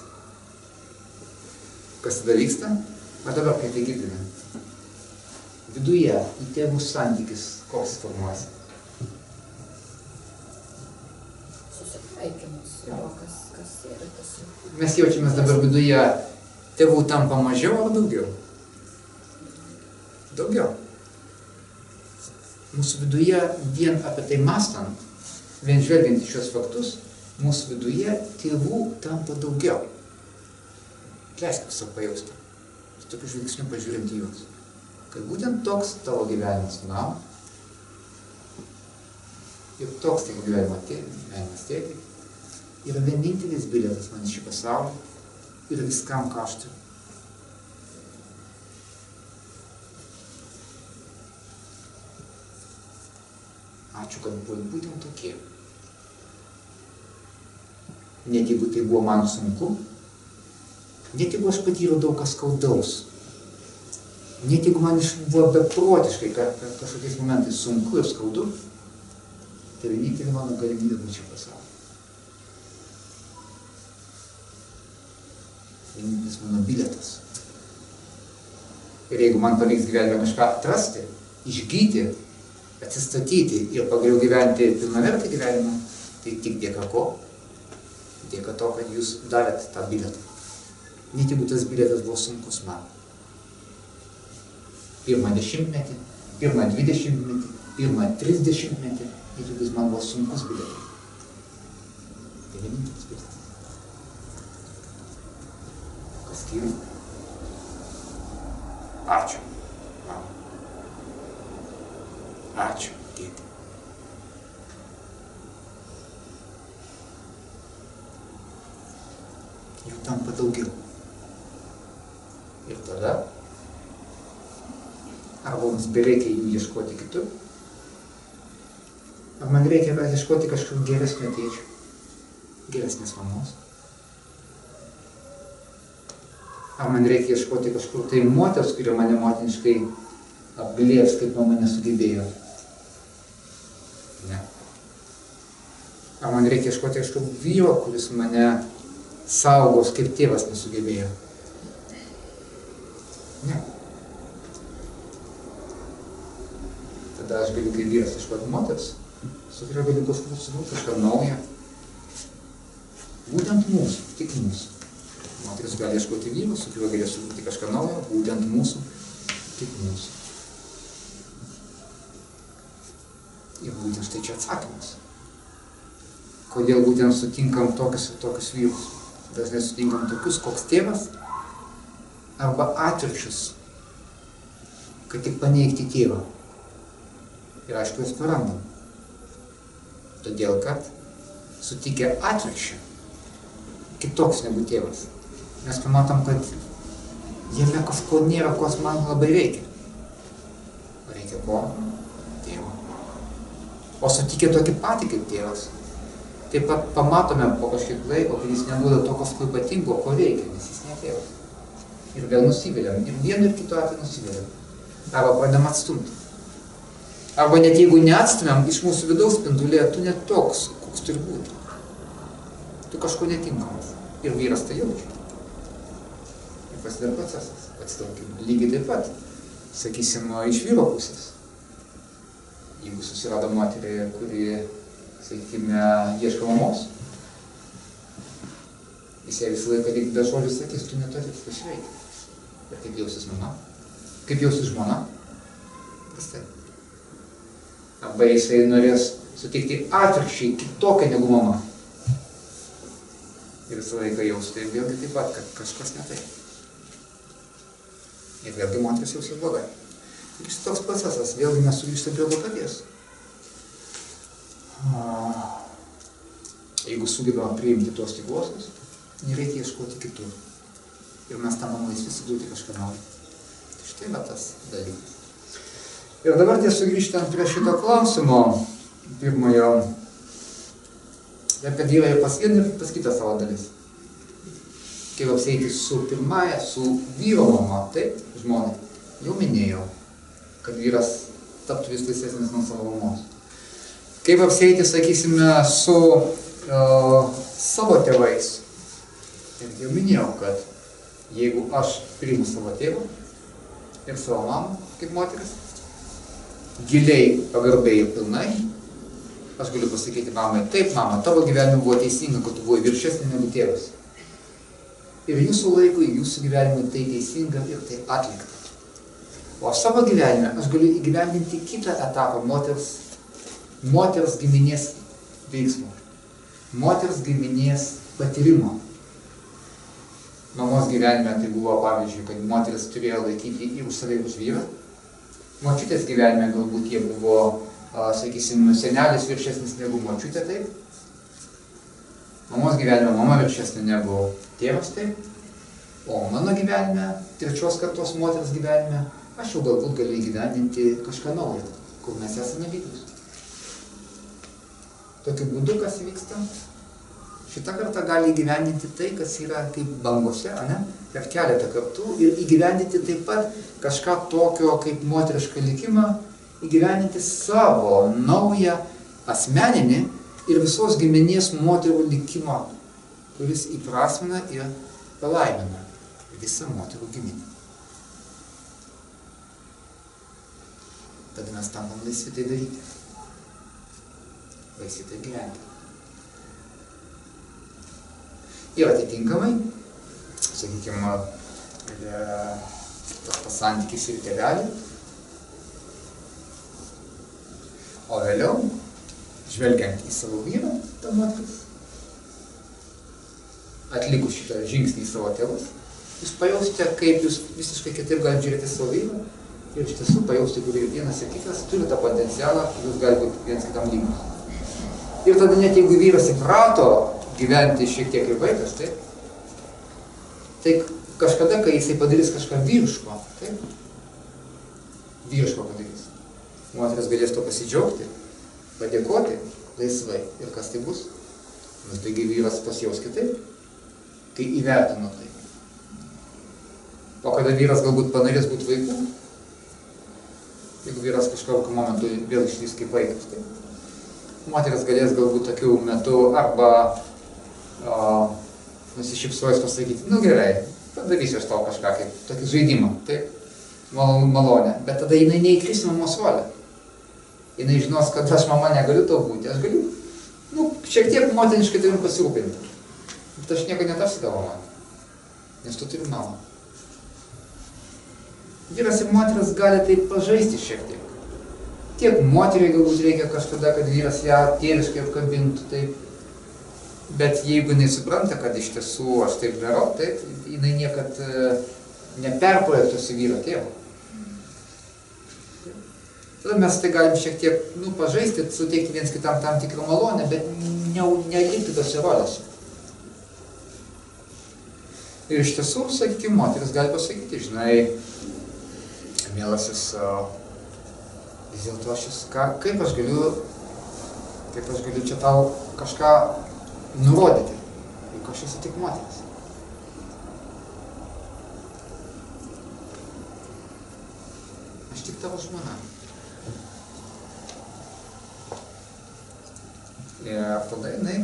Kas tada vyksta? O dabar, kai tai girdime. Viduje į tėvų santykis koks formuojasi? Susitaikymas. Kas yra tas? Mes jaučiamės dabar viduje, tėvų tampa mažiau ar daugiau? Daugiau. Mūsų viduje vien apie tai mąstant, vien žvelgiant į šios faktus, mūsų viduje tėvų tampa daugiau. Leiskime savo pajausti. Su tokiu žvilgsniu pažiūrint į juos. Kad būtent toks tavo gyvenimas, na, Ir toks tik gyvenimas tėti yra vienintelis bilietas man į šį pasaulį ir viskam, ką aš turiu. Ačiū, kad buvo būtent tokie. Net jeigu tai buvo man sunku, net jeigu aš patyriau daug kas skaudaus, net jeigu man buvo beprotiškai kažkokiais momentais sunku ir skaudu, tai vienintelė mano galimybė būti pasaulyje. Vienintelis mano bilietas. Ir jeigu man pavyks gyvenime kažką atrasti, išgyti, atsistatyti ir pagaliau gyventi pilnavertį gyvenimą, tai tik dėka ko? Dėka to, kad jūs davėt tą bilietą. Net jeigu tas bilietas buvo sunkus man. Pirmą 10-metį, pirmą 20-metį, pirmą 30-metį, net jeigu jis man buvo sunkus bilietas. Tai vienintelis bilietas. Kas kyla? Ačiū. Ačiū, tėti. Jų tampa daugiau. Ir tada arba mums bereikia jų ieškoti kitur, ar man reikia ieškoti kažkur geresnio tėčio, geresnės mamos. Ar man reikia ieškoti kažkur tai moters, kurio mane motiniškai apglėbs, kaip mama nesugebėjo. Ne. Ar man reikia ieškoti kažkur vyro, kuris mane saugos, kaip tėvas nesugebėjo. Ne. Tada aš galiu kaip vyras ieškoti moters, su kuria galiu sukurti kažką naują. Būtent mūsų, tik mūsų. Moteris gali ieškoti vyrų, su kuriuo galės sukurti kažką naujo, būtent mūsų, tik mūsų. Ir būtent štai čia atsakymas. Kodėl būtent sutinkam tokius ir tokius vyrus? Dažnai sutinkam tokius, koks tėvas, arba atvirkščius, kad tik paneigti tėvą. Ir aišku, jas prarandam. Todėl, kad sutikę atvirkščią, kitoks negu tėvas, mes pamatom, kad jame kažko nėra, ko man labai reikia. Reikia ko? Tėvo. O sutikę tokį patį kaip tėvas, taip pat pamatome po kažkiek laiko, kad jis neduoda to kažko ypatingo, ko reikia, nes jis ne tėvas. Ir vėl nusiviliam. Ir vienu ir kitu atveju nusiviliam. Arba pradedam atstumti. Arba net jeigu neatstumiam, iš mūsų vidaus spindulėje tu net toks, koks turi būti. Tu kažko netinkamas. Ir vyras tai jaučia. Ir pasidaro procesas. Atsitraukim. Lygiai taip pat, sakysim, iš vyro pusės. Jeigu susirado moterį, kuri, sakykime, ieško mamos, jis jai visą laiką be žodžių sakys, tu neturi pasveikti. Ir kaip jausis mama? Kaip jausis žmona? Kas tai? Arba jisai norės sutikti atvirkščiai kitokią negu mama. Ir visą laiką jaus tai vėlgi taip pat, kad kažkas ne taip. Ir vėlgi moteris jausis blogai. Ir šis toks procesas, vėlgi mes sugrįžtame prie to paties. Jeigu sugebame priimti tuos tikruosius, nereikia ieškoti kitur. Ir mes tamam laisvi suduoti kažką naujo. Tai štai yra tas dalykas. Ir dabar sugrįžtant prie šito klausimo, pirmojo, apie Dievą ir pas vieną ir pas kitą savo dalis. Kaip apsieiti su pirmąja, su vyro mama, taip, žmonai, jau minėjau, kad vyras taptų vis laisvesnis nuo savo mamos. Kaip apsieiti, sakysime, su savo tėvais. Ir jau minėjau, kad jeigu aš priimu savo tėvą ir savo mamą kaip moteris, giliai, pagarbiai ir pilnai, aš galiu pasakyti mamai, taip mama, tavo gyvenime buvo teisinga, kad tu buvai viršesnė negu tėvas. Ir jūsų laikui, jūsų gyvenime tai teisinga ir tai atlikta. O savo gyvenime aš galiu įgyvendinti kitą etapą moters giminės veiksmo, moters giminės patyrimo. Mamos gyvenime tai buvo, pavyzdžiui, kad moteris turėjo laikyti ir už save ir už vyrą. Močiutės gyvenime galbūt jie buvo sakysim, senelis viršesnis negu močiutė, taip. Mamos gyvenime mama viršesnė negu tėvas, taip. O mano gyvenime, trečios kartos moters gyvenime, aš jau galbūt galiu įgyvendinti kažką naujo, kur mes esame lygūs. Tokiu būdu, kas vyksta, šitą kartą gali įgyvendinti tai, kas yra kaip bangose, ane? Per keletą kartų ir įgyvendinti taip pat kažką tokio kaip moterišką likimą, įgyvendinti savo naują asmeninį ir visos giminės moterų likimą, kuris įprasmina ir palaimina visą moterų giminę. Tada mes tampam laisvi tai daryti. Laisvi tai gyventi. Ir atitinkamai, sakykime, tas santykis ir tėvelį. O vėliau, žvelgiant į savo vyrą, ta moteris, atlikus šitą žingsnį į savo tėvus, jūs pajausite, kaip jūs visiškai kitaip galite žiūrėti savo vyrą ir iš tiesų pajausite, kur vienas ir kitas turi tą potencialą, jūs galite būti vienas kitam lygus. Ir tada net jeigu vyras įprato gyventi šiek tiek ir vaikas, tai kažkada, kai jisai padarys kažką vyriško, vyriško padarys, moteris galės to pasidžiaugti, padėkoti laisvai. Ir kas tai bus? Nes taigi vyras pasijaus kitaip, kai įvertino tai. O kada vyras galbūt panorės būti vaikų, jeigu vyras kažkokiu momentu vėl išlys kaip vaikas, moteris galės galbūt tokiu metu arba nusišypsojus pasakyti, nu gerai, padarysiu aš tau kažką kaip tokį žaidimą, taip, malonę, bet tada jinai neįkris mamos rolę. Jinai žinos, kad aš mama negaliu to būti, aš galiu, šiek tiek motiniškai tavim pasirūpinti, bet aš nieko netapsiu tavo mama, nes tu turi mamą. Vyras ir moteris gali taip pažaisti šiek tiek. Tiek moteriai galbūt reikia kažkada, kad vyras ją tėviškai apkabintų, taip. Bet jeigu jinai supranta, kad iš tiesų aš taip darau, taip, jinai niekad neperprojektuos į vyro tėvą. Tada mes tai galim šiek tiek, pažaisti, suteikti viens kitam tam tikrą malonę, bet nelikti tose rolėse. Ir iš tiesų, sakykime, moteris gali pasakyti, žinai, mielasis, vis dėlto kaip aš galiu čia tau kažką nurodyti, juk aš esu tik moteris. Aš tik tavo žmona. Ir tada jinai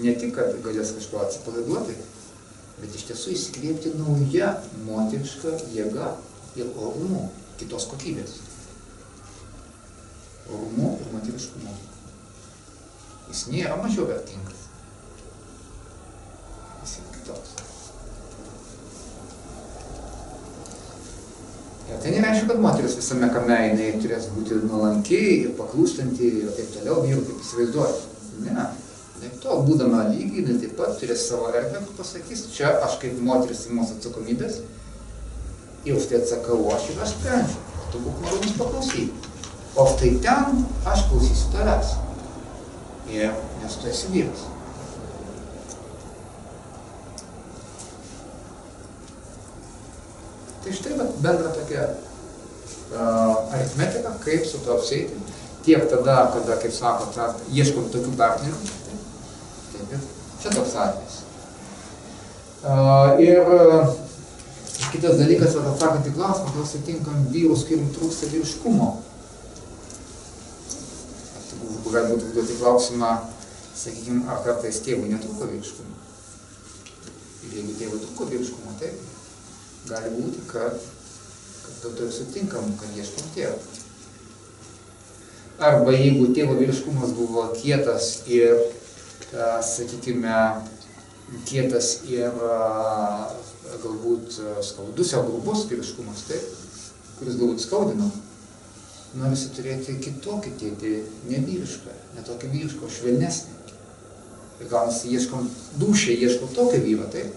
ne tik, kad galės kažko atsipalaiduoti, bet iš tiesų įsikvėpti naują moterišką jėgą ir orumu kitos kokybės. Orumu ir moteriškumu. Jis nėra mažiau vertingas. Jis yra kitoks. Ir tai nereiškia, kad moteris visame kame jinai turės būti nuolankiai ir paklūstanti ir taip toliau vyrų, kaip įsivaizduoja. Ne. Taip to, būdama lygiai, jinai taip pat turės savo erdvę, kur pasakys, čia aš kaip moteris imos atsakomybės, ir už tai atsakau aš ir aš sprendžiu. Tu būk malonus paklausyti. O štai ten aš klausysiu tavęs. Ir nes tu esi vyras. Tai štai bendra tokia aritmetika, kaip su to apsieiti. Tiek tada, kada, kaip sako, ieškom tokių partnerių. Taip, ir čia toks atvejis. Ir kitas dalykas, atsakant į klausimą, kodėl sutinkam vyrus, kuriam trūksta vyriškumo. Galbūt užduoti klausimą, sakykime, ar kartais tėvui netrūko vyriškumo. Ir jeigu tėvui trūko vyriškumo, tai gali būti, kad dėl to ir sutinkam, kad ieškom tėvą. Arba jeigu tėvo vyriškumas buvo kietas ir, sakykime, kietas ir galbūt skaudus ar grubus vyriškumas, taip, kuris galbūt skaudino, norisi turėti kitokį tėtį, ne vyrišką, ne tokį vyrišką, švelnesnį. Ir gaunasi, ieškom dūšiai, ieškom tokio vyro, taip,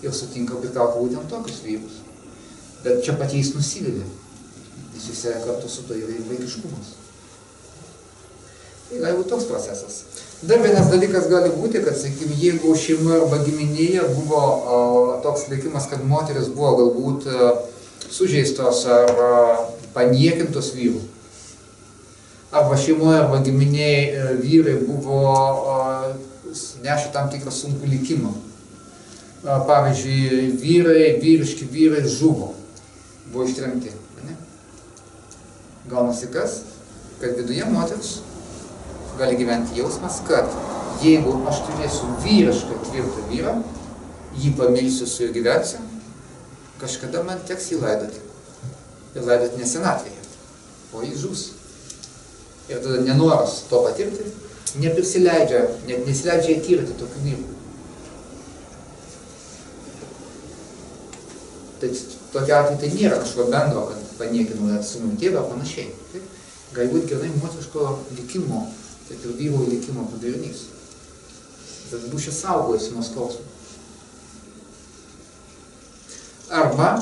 ir sutinkam pritraukti būtent tokius vyrus. Bet čia pat jais nusivylė, nes jis kartu su to yra vaikiškumas. Tai gali būti toks procesas. Dar vienas dalykas gali būti, kad, sakykime, jeigu šeimoje arba giminėje buvo toks likimas, kad moteris buvo galbūt sužeistos ar paniekintos vyrų, arba šeimoje arba giminėje vyrai buvo nešę tam tikrą sunkų likimą. Pavyzdžiui, vyriški vyrai žuvo, buvo ištremti. Gaunasi kas? Kad viduje moters gali gyventi jausmas, kad jeigu aš turėsiu vyrišką tvirtą vyrą, jį pamilsiu, su juo gyvensiu, kažkada man teks jį laidoti. Ir laidoti ne senatvėje, o jis žus. Ir tada nenoras to patirti, nesileidžia įtirti tokių vyrų. Tai tokia atveju tai nėra kažko bendro, kad paniekinu sūnų tėvą ar panašiai. Galbūt grynai moteriško likimo, taip ir vyro likimo padarinys. Bet dūšia saugojasi nuo skausmo. Arba,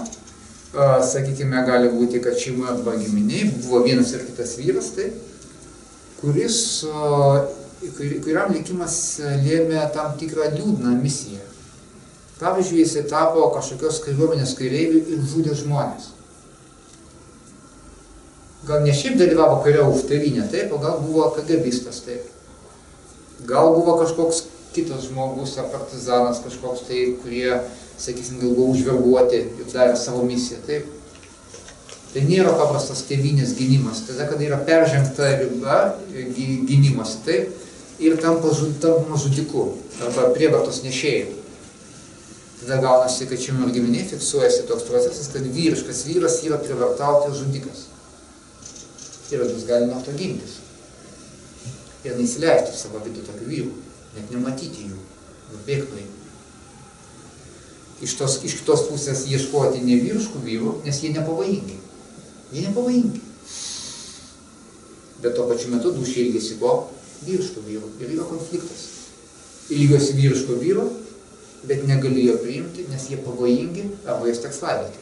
sakykime, gali būti, kad šeimoje arba giminiai buvo vienas ir kitas vyras, kuriam likimas lėmė tam tikrą liūdną misiją. Pavyzdžiui, jis tapo kažkokios kariuomenės kareivių ir žudė žmonės. Gal ne šiaip dalyvavo kare už tėvynę, taip, o gal buvo KGBistas, taip. Gal buvo kažkoks kitas žmogus ar partizanas kažkoks, tai, kurie, sakysim, gal buvo užverbuoti ir darė savo misiją, taip. Tai nėra paprastas tėvynės gynimas, tada, kada yra peržengta riba gynimas, taip, ir tampa žudiku arba prievartos nešėjų. Tada gaunasi, kad šeimų ir giminiai fiksuojasi toks procesas, kad vyriškas vyras yra prievartautojas žudikas. Ir jis gali nuo to gintis. Ir neįsileisti savo vidų tokių vyrų, net nematyti jų, nubėgti nuo jų. Iš kitos pusės ieškoti ne vyriškų vyrų, nes jie nepavojingi. Jie nepavojingi. Bet tuo pačiu metu dūšia ilgėsi ko vyriškų vyrų ir yra konfliktas. Ilgiuosi vyriško vyro, bet negaliu jo priimti, nes jie pavojingi arba jas teks laidoti.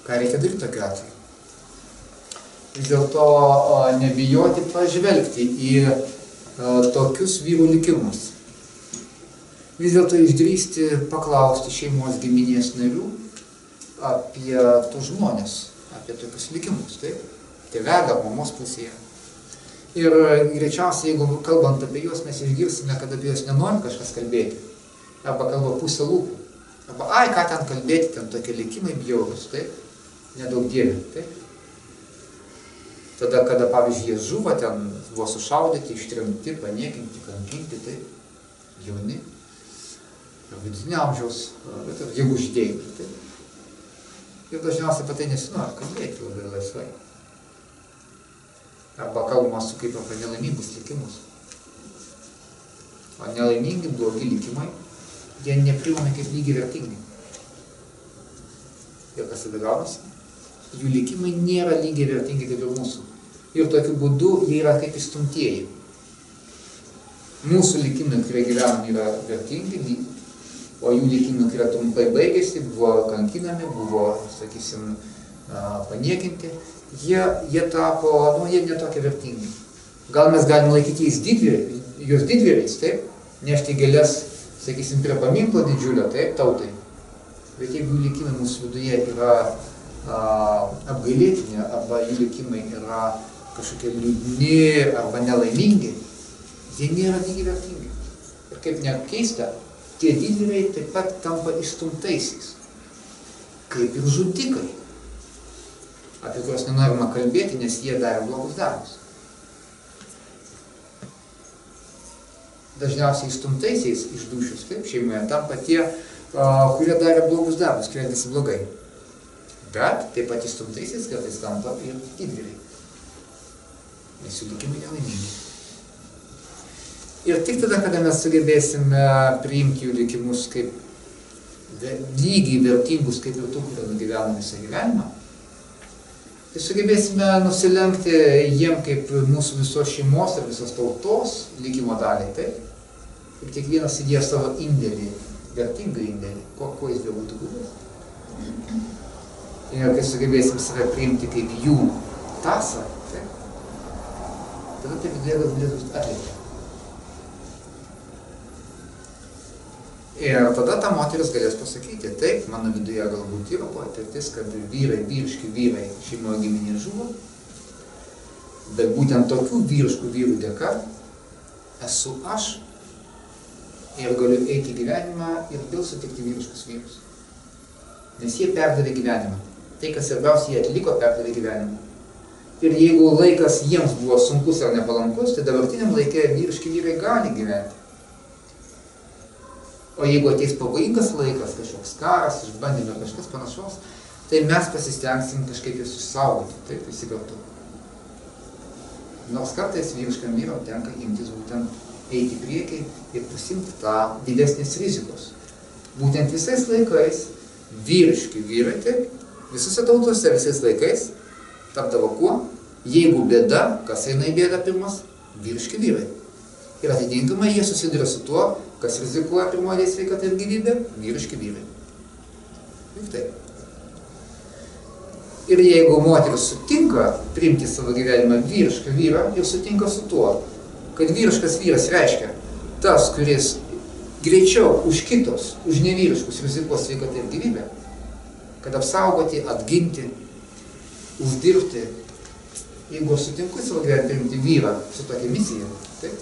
Ką reikia daryti tokiu atveju? Vis dėlto nebijoti pažvelgti į tokius vyrų likimus. Vis dėlto išdrįsti paklausti šeimos giminės narių apie tos žmonės, apie tokius likimus, taip? Tėvelio, mamos pusėje. Ir greičiausiai, jeigu kalbant apie juos, mes išgirsime, kad apie juos nenori kažkas kalbėti. Arba kalba pusę lūpų. Arba, ką ten kalbėti, ten tokie likimai bjaurūs, taip? Nedaug dievė, taip? Tada, kada, pavyzdžiui, jie žuvo, ten buvo sušaudyti, ištremti, paniekinti, kankinti, taip? Jauni. Vidutinio amžiaus, jeigu žydėjai, taip? Ir dažniausiai apie tai nesinori kalbėti labai laisvai. Arba kalbama su kaip apie nelaimingus likimus. O nelaimingi, blogi likimai, jie nepriimami kaip lygiai vertingi. Ir kas tada gaunasi? Jų likimai nėra lygiai vertingi kaip ir mūsų. Ir tokiu būdu jie yra kaip įstumtieji. Mūsų likimai, kurie gyvenam, yra vertingi, o jų likimai, kurie trumpai baigėsi, buvo kankinami, buvo, sakysim, paniekinti, jie tapo, jie netokie vertingi. Gal mes galime laikyti juos didvyriais, taip? Nešti gėles, sakysim, prie paminklo didžiulio, taip, tautai. Bet jeigu jų likimai mūsų viduje yra apgailėtini, arba jų likimai yra kažkokie liūdni arba nelaimingi, jie nėra lygiai vertingi. Ir kaip nekeista, tie didvyriai taip pat tampa išstumtaisiais, kaip ir žudikai, apie kuriuos nenorima kalbėti, nes jie darė blogus darbus. Dažniausiai išstumtaisiais iš dūšios, taip, šeimoje tampa tie, kurie darė blogus darbus, kurie elgiasi blogai. Bet taip pat išstumtaisiais kartais tampa ir didvyriai, nes jų likimai nelaimingi. Ir tik tada, kada mes sugebėsime priimti jų likimus kaip lygiai vertingus, kaip ir tų, kurie nugyvena visą gyvenimą, tai sugebėsime nusilenkti jiem kaip mūsų visos šeimos ir visos tautos likimo daliai, taip? Ir kiekvienas įdėjo savo indėlį, vertingą indėlį, kuo jis bebūtų buvęs. Ir kai sugebėsim save priimti kaip jų tasą, taip? tada tai viduje galės bus atlikta. Ir tada ta moteris galės pasakyti, taip, mano viduje galbūt yra patirtis, kad vyriški vyrai šeimoje giminėje žuvo, bet būtent tokių vyriškų vyrų dėka esu aš ir galiu eiti į gyvenimą ir vėl sutikti vyriškus vyrus. Nes jie perdavė gyvenimą. Tai, kas svarbiausia, jie atliko, perdavė gyvenimą. Ir jeigu laikas jiems buvo sunkus ar nepalankus, tai dabartiniam laikė vyriški vyrai gali gyventi. O jeigu ateis pavojingas laikas, kažkoks karas, išbandymai ar kažkas panašaus, tai mes pasistengsim kažkaip juos išsaugoti, taip, visi kartu. Nors kartais vyriškam vyram tenka imtis būtent eiti į priekį ir prisimti tą didesnės rizikos. Būtent visais laikais vyriški vyrai, taip, visose tautose, visais laikais tapdavo kuo? Jeigu bėda, kas eina į bėdą pirmas? Vyriški vyrai. Ir atitinkamai jie susiduria su tuo, kas rizikuoja pirmoje sveikatą ir gyvybę? Vyriški vyrai. Juk taip. Ir jeigu moteris sutinka priimti savo gyvenimą vyrišką vyrą ir sutinka su tuo, kad vyriškas vyras reiškia tas, kuris greičiau už kitos, už nevyriškus rizikuos sveikatą ir gyvybę, kad apsaugoti, apginti, uždirbti, jeigu aš sutinku savo gyvenimą priimti vyrą su tokia misija, taip,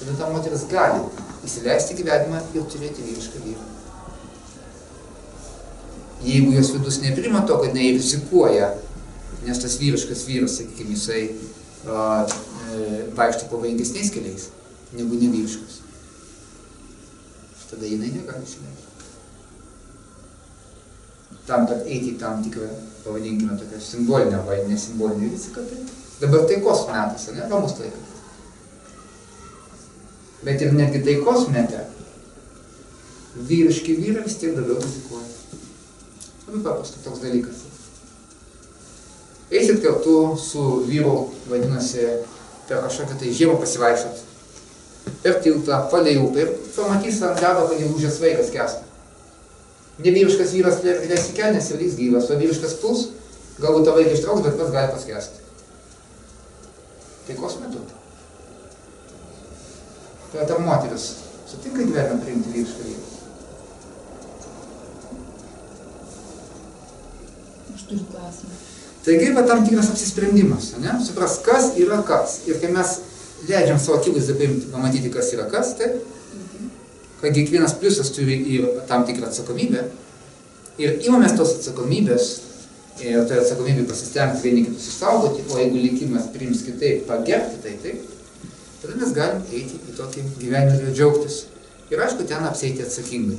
tada ta moteris gali įsileisti gyvenimą ir turėti vyrišką vyrą. Jeigu jos vidus neprima to, kad jinai rizikuoja, nes tas vyriškas vyras, sakykime, jisai vaikšto pavojingesniais keliais, negu nevyriškas, tada jinai negali įsileisti. Tam, kad eiti į tam tikrą, pavadinkime, tokią simbolinę arba nesimbolinę riziką, tai dabar taikos metas, ne, ramus laikas. Bet ir netgi taikos mete vyriški vyrai vis tiek daugiau rizikuoja. Labai paprasta toks dalykas. Eisit kartu su vyru, vadinasi, per kažkokią tai žiemą pasivaikščiot, per tiltą, palei upę ir pamatys ant ledo, kad įlūžęs vaikas skęsta. Nevyriškas vyras leis į kelnes ir liks gyvas, o vyriškas puls, galbūt tą vaiką ištrauks, bet pats gali paskęsti. Taikos metu. Tai ta moteris sutinka gyvenimą priimti vyrišką vyrą. Aš turiu klausimą. Taigi, va tam tikras apsisprendimas, ne? Supras, kas yra kas. Ir kai mes leidžiam savo akivaizdą pamatyti, kas yra kas, tai kad kiekvienas pliusas turi ir tam tikrą atsakomybę. Ir imamės tos atsakomybės, ir tai atsakomybė pasistengti vieni kitus išsaugoti, o jeigu likimas priims kitaip, pagerbti tai taip, tada mes galim eiti į tokį gyvenimą ir džiaugtis. Ir aišku, ten apsieiti atsakingai.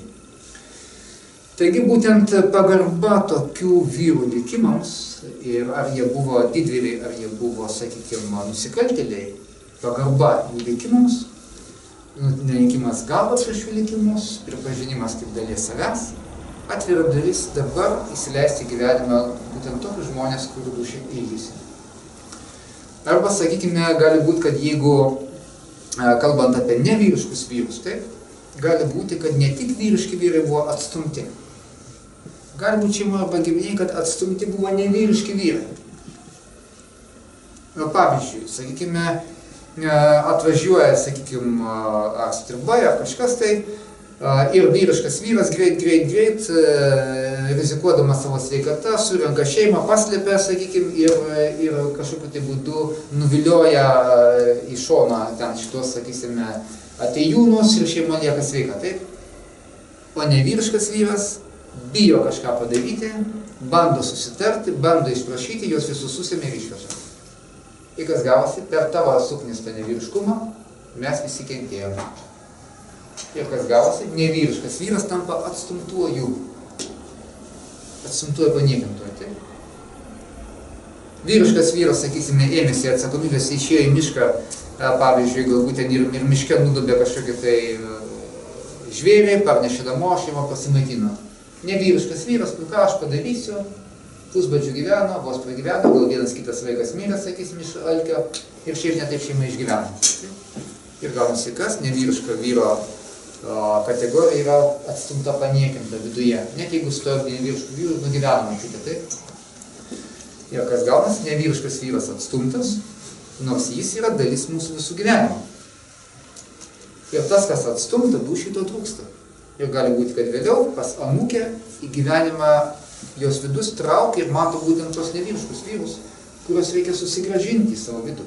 Taigi būtent pagarba tokių vyrų likimams, ir ar jie buvo didvyriai, ar jie buvo, sakykime, nusikaltėliai, pagarba jų likimams, neneikimas galvos prieš jų likimus, pripažinimas kaip dalies savęs, atvira dalis dabar įsileisti gyvenimą būtent tokius žmonės, kurių dušė ilgisi. Arba, sakykime, gali būti, kad jeigu, kalbant apie nevyriškus vyrus, taip, gali būti, kad ne tik vyriški vyrai buvo atstumti. Gali būti šeimoje arba giminiai, kad atstumti buvo nevyriški vyrai. Pavyzdžiui, sakykime, atvažiuoja, sakykime, ar stribai, ar kažkas tai, ir vyriškas vyras greit rizikuodamas savo sveikatą, surenka šeimą, paslėpia, sakykime, ir kažkokiu tai būdu nuvilioja į šoną ten šitos, sakysime, atėjūnus ir šeima lieka sveika, taip? O nevyriškas vyras bijo kažką padaryti, bando susitarti, bando išprašyti, jos visus susėmė ir išveža. Ir kas gavosi, per tavo suknistą nevyriškumą mes visi kentėjome. Ir kas gavosi, nevyriškas vyras tampa atstumtuoju. Atstumtuoju paniekintuoju, taip? Vyriškas vyras, sakysime, ėmėsi atsakomybės, išėjo į mišką, pavyzdžiui, galbūt ten ir miške nudobė kažkokį tai žvėrį, parnešė namo, šeima pasimaitino. Nevyriškas vyras, nu ką aš padarysiu, pusbadžių gyveno, vos pragyveno, gal vienas kitas vaikas mirė, sakysim, iš alkio, ir šiaip netaip šeima išgyveno. Ir gaunasi kas, nevyriška vyro kategorija yra atstumta paniekinta viduje. Net jeigu stojo nevyriškų vyrų, nugyveno matyti, taip? Ir kas gaunasi, nevyriškas vyras atstumtas, nors jis yra dalis mūsų visų gyvenimo. Ir tas, kas atstumta, dūšiai to trūksta. Ir gali būti, kad vėliau pas anūkę į gyvenimą jos vidus traukia ir mato būtent tos nevyriškus vyrus, kuriuos reikia susigrąžinti į savo vidų.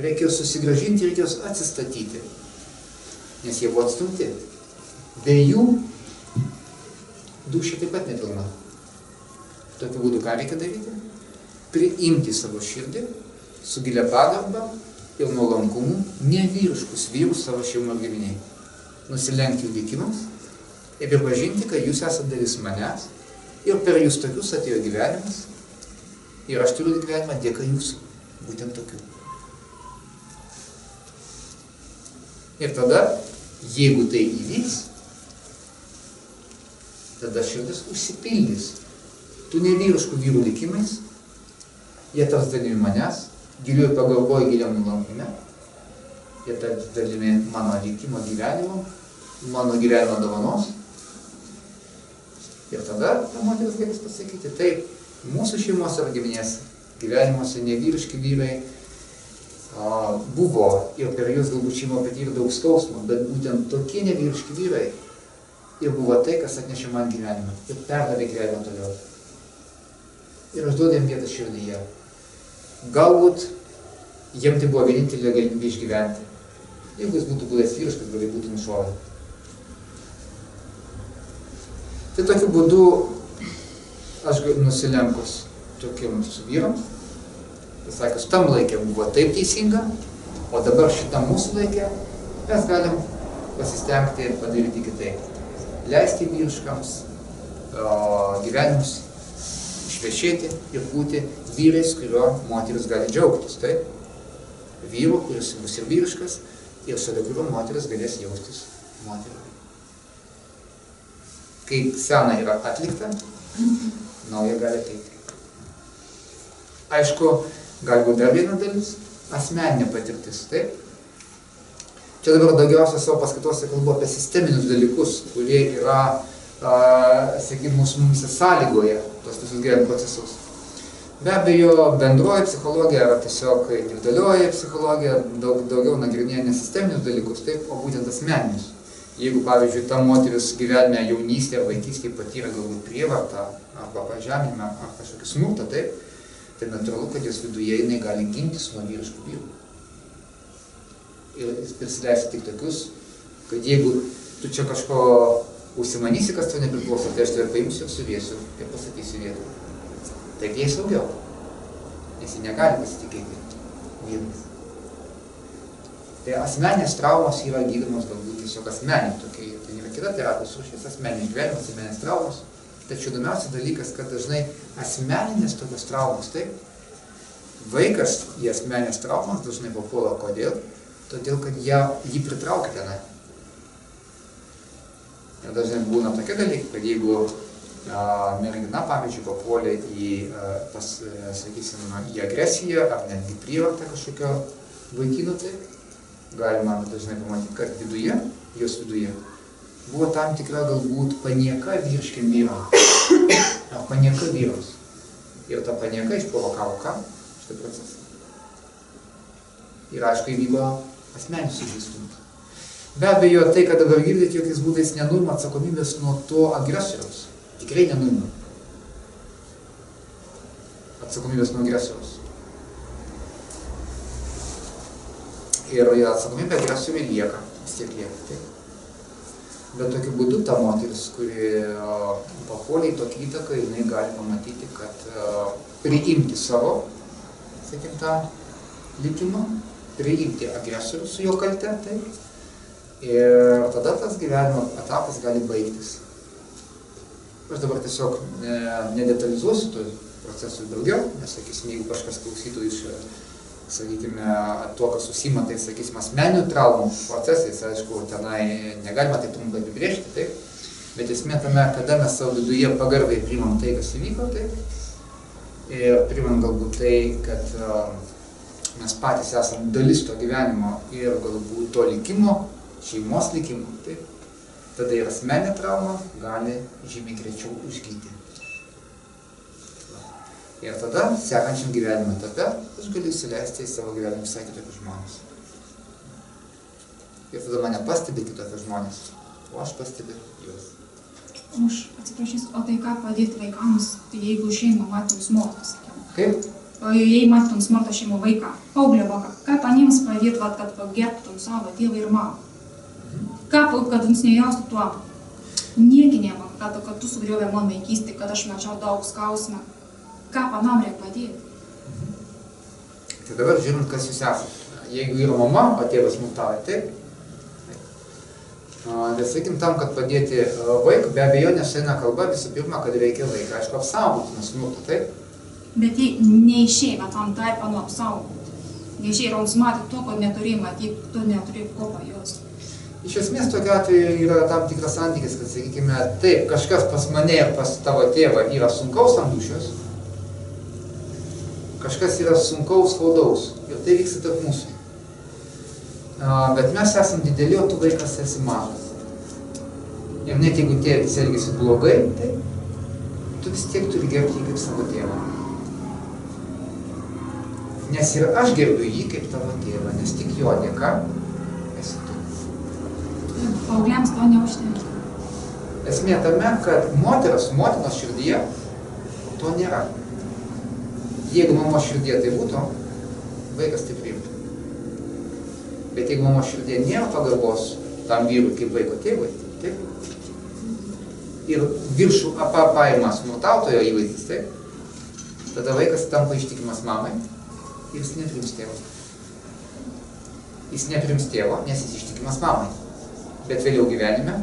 Reikėjo susigrąžinti, reikėjo atsistatyti, nes jie buvo atstumti. Be jų dūšia taip pat nepilna. Tokiu būdu ką reikia daryti? Priimti savo širdį su gilia pagarba ir nuolankumu nevyriškus vyrus savo šeimos giminiai. Nusilenkti jų likimams ir pripažinti, kad jūs esate dalis manęs ir per jūs tokius atėjo gyvenimas ir aš turiu gyvenimą dėka jūsų, būtent tokių. Ir tada, jeigu tai įvyks, tada širdis užsipildys tų nevyriškų vyrų likimais, jie taps dalimi manęs, giliuoju pagalvoju giliam nuolankume, jie taps dalimi mano likimo gyvenimo, mano gyvenimo dovanos. Ir tada ta moteris galės pasakyti, taip, mūsų šeimos ar giminės gyvenimuose nevyriški vyrai buvo ir per juos galbūt šeima patyrė daug skausmo, bet būtent tokie nevyriški vyrai ir buvo tai, kas atnešė man gyvenimą ir perdavė gyvenimą toliau. Ir aš duodu jam vietą širdyje. Galbūt jiem tai buvo vienintelė galimybė išgyventi. Jeigu jis būtų buvęs vyriškas, gal būtų nušovę. Tai tokiu būdu aš nusilenkus tokiems vyrams, pasakius, tam laikė buvo taip teisinga, o dabar šitam mūsų laikė mes galim pasistengti ir padaryti kitaip. Leisti vyriškams gyvenimus išviešėti ir būti vyrais, kurio moteris gali džiaugtis. Taip? Vyru, kuris bus ir vyriškas, ir šalia kurio moteris galės jaustis moterį. Kai sena yra atlikta, nauja gali ateiti. Aišku, gali būti dar viena dalis, asmeninė patirtis. Taip? Čia dabar daugiausia savo paskaitose kalbu apie sisteminius dalykus, kurie yra, sakykime, mums sąlygoja tos visus gyvenimo procesus. Be abejo, bendroji psichologija yra tiesiog individualioji psichologija, daugiau nagrinėja ne sisteminius dalykus, taip, o būtent asmeninius. Jeigu, pavyzdžiui, ta moteris gyvenime jaunystėje ar vaikystėje patyrė galbūt prievartą arba pažeminimą ar kažkokį smurtą, taip, tai natūralu, kad jos viduje jinai gali gintis nuo vyriškų vyrų. Ir prisileisti tik tokius, kad jeigu tu čia kažko užsimanysi, kas tau nepriklauso, tai aš tave paimsiu ir suviesiu ir pasakysiu vietą. Taip jai saugiau, nes jie negali pasitikėti vyrais. Tai asmeninės traumos yra gydomos galbūt tiesiog asmeniai, tokie, tai yra kita terapijos rūšis, asmeninis gyvenimas, asmeninės traumos. Tačiau įdomiausias dalykas, kad dažnai asmeninės tokios traumos, taip, vaikas į asmeninės traumas dažnai papuola. Kodėl? Todėl, kad jį pritraukia tenai. Ir dažnai būna tokie dalykai, kad jeigu mergina, pavyzdžiui, papuolė į agresiją ar netgi prievartą kažkokio vaikino, tai galima dažnai pamatyti, kad viduje, jos viduje, buvo tam tikra galbūt panieka vyriškiem vyram, ar panieka vyrams. Ir ta panieka išprovokavo ką? Šitą procesą. Ir aišku, įvyko asmeninis sužeistumas. Be abejo, tai, kad dabar girdite, jokiais būdais nenuima atsakomybės nuo to agresoriaus. Tikrai nenuima. Atsakomybės nuo agresoriaus. Ir atsakomybė agresoriui lieka, vis tiek lieka. Taip. Bet tokiu būdu ta moteris, kuri papuolė į tokį įtaką, jinai gali pamatyti, kad priimti savo, sakykim, tą likimą, priimti agresorių su jo kalte, taip. Ir tada tas gyvenimo etapas gali baigtis. Aš dabar tiesiog nedetalizuosiu tų procesų daugiau, nes, sakysim, jeigu kažkas klausytų iš, sakykime, to, kas užsiima, tai, sakysim, asmeninių traumų procesais, aišku, tenai negalima taip trumpai apibrėžti, taip. Bet esmė tame, kada mes savo viduje pagarbiai priimam tai, kas įvyko, taip. Ir priimam galbūt tai, kad mes patys esame dalis to gyvenimo ir galbūt to likimo, šeimos likimo, taip. Tada ir asmeninė trauma gali žymiai greičiau užgyti. Ir tada, sekančiam gyvenimo etape, aš galiu įsileisti į savo gyvenimą visai kitokius žmonės. Ir tada mane pastebi kitokie žmonės, o aš pastebiu juos. Aš atsiprašysiu, o tai ką padėti vaikams, tai jeigu šeima matom smurtą, sakykime. Kaip? O jei matom smurtą šeimo vaiką, paauglio vaiką, ką paniems padėti, kad pagerbtum savo tėvą ir mamą? Ką, kad jums nejaustų tuo niekinėmą, kad tu sugriovė man vaikystį, kad aš mačiau daug skausmą. Ką panam reikia padėti? Tai dabar žiūrint, kas jūs esate. Jeigu yra mama, o tėvas smurtauja, taip? Tai sakykim, tam, kad padėti vaikui, be abejo, eina kalba visų pirma, kad reikia vaiką, aišku, apsaugoti nuo smurto, taip? Bet jei neišeina tam tarpą nuo apsaugoti, neišeina, mums matyti to, ko neturėjai matyti, to neturėjai ko pajausti. Iš esmės, tokiu atveju yra tam tikras santykis, kad, sakykime, taip, kažkas pas mane ir pas tavo tėvą yra sunkaus ant dušios, kažkas yra sunkaus skaudaus ir tai vyksta tarp mūsų. Bet mes esam dideli, o tu vaikas esi mažas. Ir net jeigu tėvas elgiasi blogai, tai tu vis tiek turi gerbti jį kaip savo tėvą. Nes ir aš gerbiu jį kaip tavo tėvą, nes tik jo dėka esi tu. Paaugliams to neužtenka. Esmė tame, kad motinos širdyje to nėra. Jeigu mamos širdyje tai būtų, vaikas tai priimtų. Bet jeigu mamos širdyje nėra pagarbos tam vyrui kaip vaiko tėvui, taip? Ir viršų paima smurtautojo įvaizdis, taip? Tada vaikas tampa ištikimas mamai ir jis nepriims tėvo. Jis nepriims tėvo, nes jis ištikimas mamai. Bet vėliau gyvenime,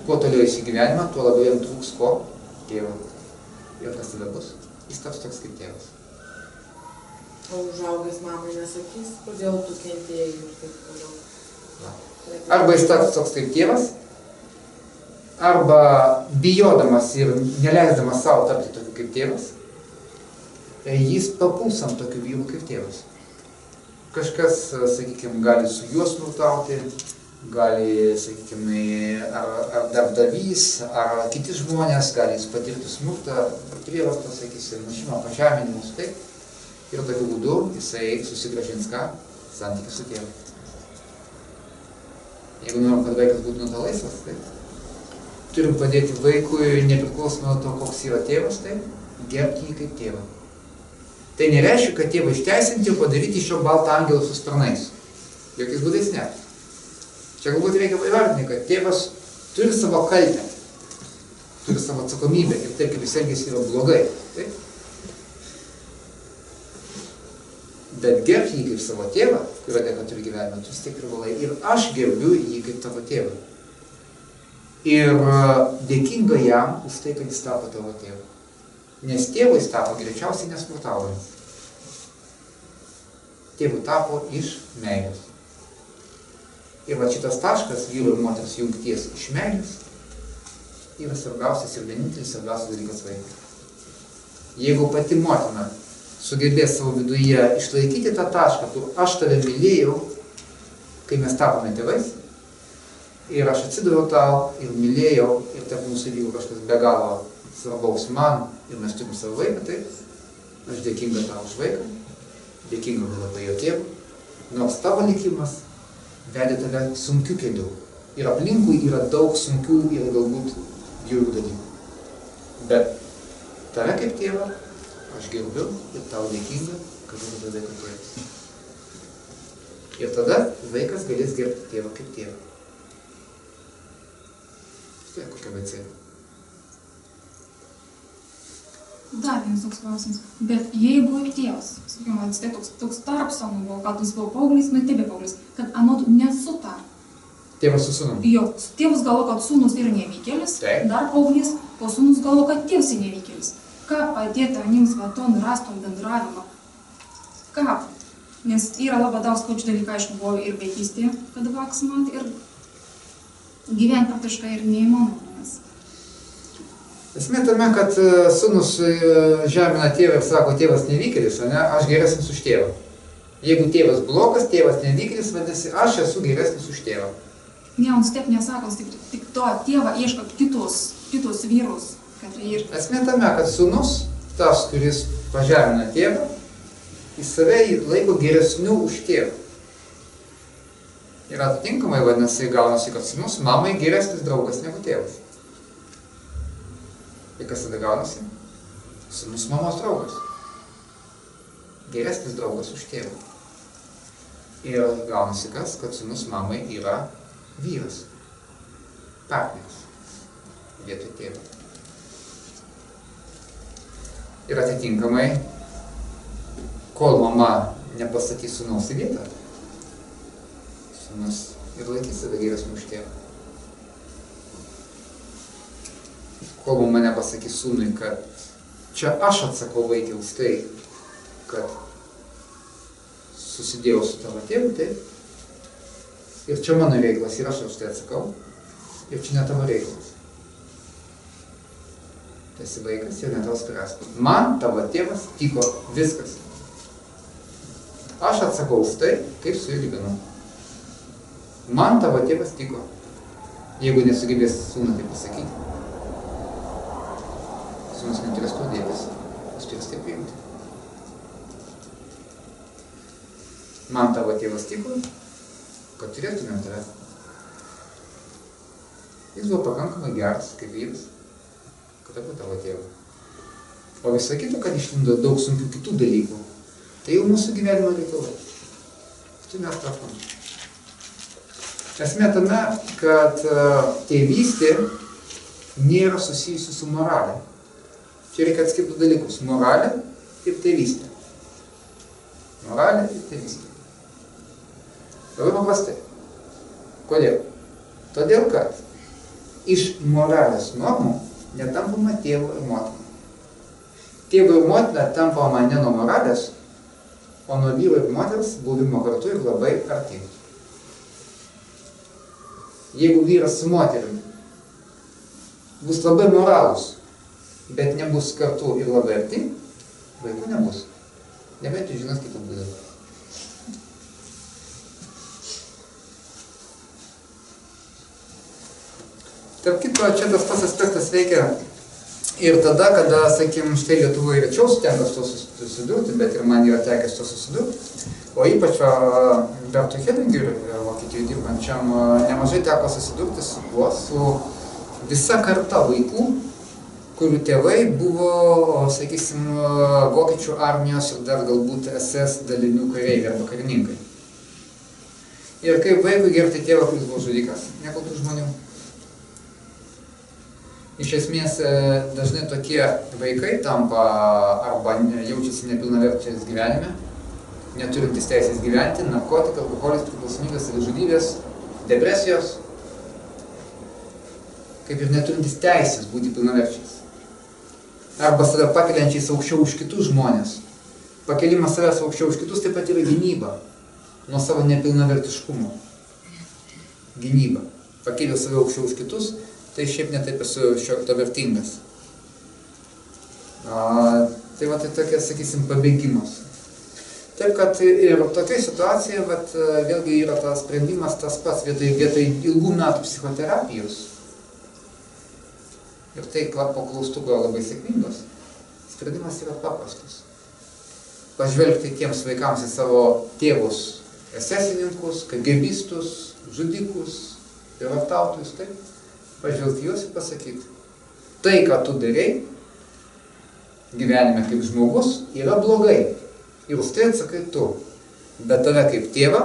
kuo toliau jis į gyvenimą, tuo labiau jam trūks ko? Tėvo. Ir kas tada bus? Jis taps toks kaip tėvas. O užaugęs mamai nesakys, kodėl tu kentėjai ir taip toliau. Arba jis taps toks kaip tėvas, arba bijodamas ir neleisdamas savo tapti tokiu kaip tėvas, jis papuls ant tokių vyrų kaip tėvas. Kažkas, sakykime, gali su juo smurtauti, gali, sakykime, ar darbdavys, ar kiti žmonės, gali jis patirti smurtą, prievartą, sakysim, mušimą, pažeminimus, taip. Ir tokiu būdu jisai susigrąžins ką? Santykį su tėvu. Jeigu norim, kad vaikas būtų nuo to laisvas, taip. Turim padėti vaikui, nepriklausomai nuo to, koks yra tėvas, taip, gerbti jį kaip tėvą. Tai nereiškia, kad tėvą išteisinti ir padaryti iš jo baltą angelą su sparnais. Jokiais būdais ne. Čia galbūt reikia įvardinti, kad tėvas turi savo kaltę, turi savo atsakomybę ir taip, kaip jis elgiasi, yra blogai. Taip? Bet gerbti jį kaip savo tėvą, kurio dėka turi gyvenimą, tu vis tiek privalai. Ir aš gerbiu jį kaip tavo tėvą. Ir dėkinga jam už tai, kad jis tapo tavo tėvu. Nes tėvui jis tapo greičiausiai nesmurtaujant. Tėvui tapo iš meilės. Ir va šitas taškas, vyro ir moters jungties iš meilės, yra svarbiausias ir vienintelis svarbiausias dalykas vaikui. Jeigu pati motina sugebės savo viduje išlaikyti tą tašką, kur aš tave mylėjau, kai mes tapome tėvais, ir aš atsidaviau tau ir mylėjau, ir tarp mūsų vyko kažkas be galo svarbaus man, ir mes turim savo vaiką, taip, aš dėkinga tau už vaiką, dėkinga labai jo tėvų, nors tavo likimas vedė tave sunkių kelių. Ir aplinkui yra daug sunkių ir galbūt bjaurių dalykų. Bet tave kaip tėvą aš gerbiu ir tau dėkinga, kad tu tada vaiko tėvas. Ir tada vaikas galės gerbti tėvą kaip tėvą. Štai kokia baisėlė. Dar vienas toks klausimas. Bet jeigu tėvas, sakykime, tai toks tarpsonų buvo, kad jis buvo paauglys, nu tebe paauglys, kad anot nesutar. Tėvas su sūnum. Jo, tėvas galvo, kad sūnus yra nevykėlis, dar paauglys, o sūnus galvo, kad tėvas yra nevykėlis. Ką padėti anims va to rastom bendravimą? Ką? Nes yra labai daug skaudžių dalykų, aišku, buvo ir vaikystėje, kada vaks man, ir gyventi praktiškai ir neįmanoma. Esmė tame, kad sūnus žemina tėvą ir sako, tėvas nevykėlis, o ne, aš geresnis už tėvą. Jeigu tėvas blogas, tėvas nevykėlis, vadinasi, aš esu geresnis už tėvą. Ne, on taip nesako, tik to tėvą ieško kitos vyrus. Esmė tame, kad sūnus tas, kuris pažemina tėvą, į save laiko geresniu už tėvą. Ir atitinkamai vadinasi, gaunasi, kad sūnus mamai geresnis draugas negu tėvas. Ir kas tada gaunasi? Sūnus mamos draugas. Geresnis draugas už tėvą. Ir gaunasi kas, kad sūnus mamai yra vyras. Partneris. Vietoj tėvo. Ir atitinkamai, kol mama nepastatys sūnaus į vietą, sūnus ir laikys save geresniu už tėvą. Kol mama nepasakys sūnui, kad čia aš atsakau vaikį už tai, kad susidėjau su tavo tėvu, taip? Ir čia mano reikalas ir aš už tai atsakau, ir čia ne tavo reikalas. Tu esi vaikas ir ne tau spręsti. Man tavo tėvas tiko viskas. Aš atsakau už tai, kaip su juo gyvenu. Man tavo tėvas tiko. Jeigu nesugebės sūnui tai pasakyti, sūnus neturės to dėmesio, jis turės tai priimti. Man tavo tėvas tiko, kad turėtumėm tave. Jis buvo pakankamai geras, kaip vyras, kad apie tavo tėvą. O visą kitą, kad išlindo daug sunkių kitų dalykų, tai jau mūsų gyvenimo reikalai. Tai mes traktom. Esmė tame, kad tėvystė nėra susijusi su moralė. Čia reikia atskirti dalykus. Moralė ir tėvystė. Moralė ir tėvystė. Labai paprastai. Kodėl? Todėl, kad iš moralės normų netampama tėvo ir motina. Tėvo ir motina tampama ne nuo moralės, o nuo vyro ir moters buvimo kartu ir labai arti. Jeigu vyras su moterimi bus labai moralus, bet nebus kartu ir labai arti, vaikų nebus. Nebent tu žinas kitą būdą. Tarp kitko, čia tas pats aspektas veikia ir tada, kada, sakykim, štai Lietuvoje rečiau tenka su to susidurti, bet ir man yra tekęs to susidurti. O ypač Bertui Hellingeriui, Vokietijoje dirbančiam, nemažai teko susidurti su tuo, su visa karta vaikų, kurių tėvai buvo, sakysim, vokiečių armijos ir dar galbūt SS dalinių kareiviai arba karininkai. Ir kaip vaikui gerbti tėvą, kuris buvo žudikas nekaltų žmonių. Iš esmės, dažnai tokie vaikai tampa arba jaučiasi nepilnaverčiais gyvenime, neturintis teisės gyventi, narkotikai, alkoholis, priklausomybės, savižudybės, depresijos, kaip ir neturintis teisės būti pilnaverčiais. Arba save pakeliančiais aukščiau už kitus žmonės. Pakelimas savęs aukščiau už kitus taip pat yra gynyba nuo savo nepilnavertiškumo. Gynyba. Pakeliu save aukščiau už kitus, tai šiaip netaip esu to vertingas. Tai va, tai tokia, sakysim, pabėgimas. Taip, kad ir tokia situacija, bet vėlgi yra tas sprendimas tas pats vietoj ilgų metų psichoterapijos. Ir tai po klaustuko labai sėkmingos. Sprendimas yra paprastas. Pažvelgti tiems vaikams į savo tėvus, esesininkus, KGBistus, žudikus, prievartautojus, taip. Pažvelgti juos ir pasakyti, tai, ką tu darei gyvenime kaip žmogus, yra blogai. Ir už tai atsakai tu. Bet tave kaip tėvą,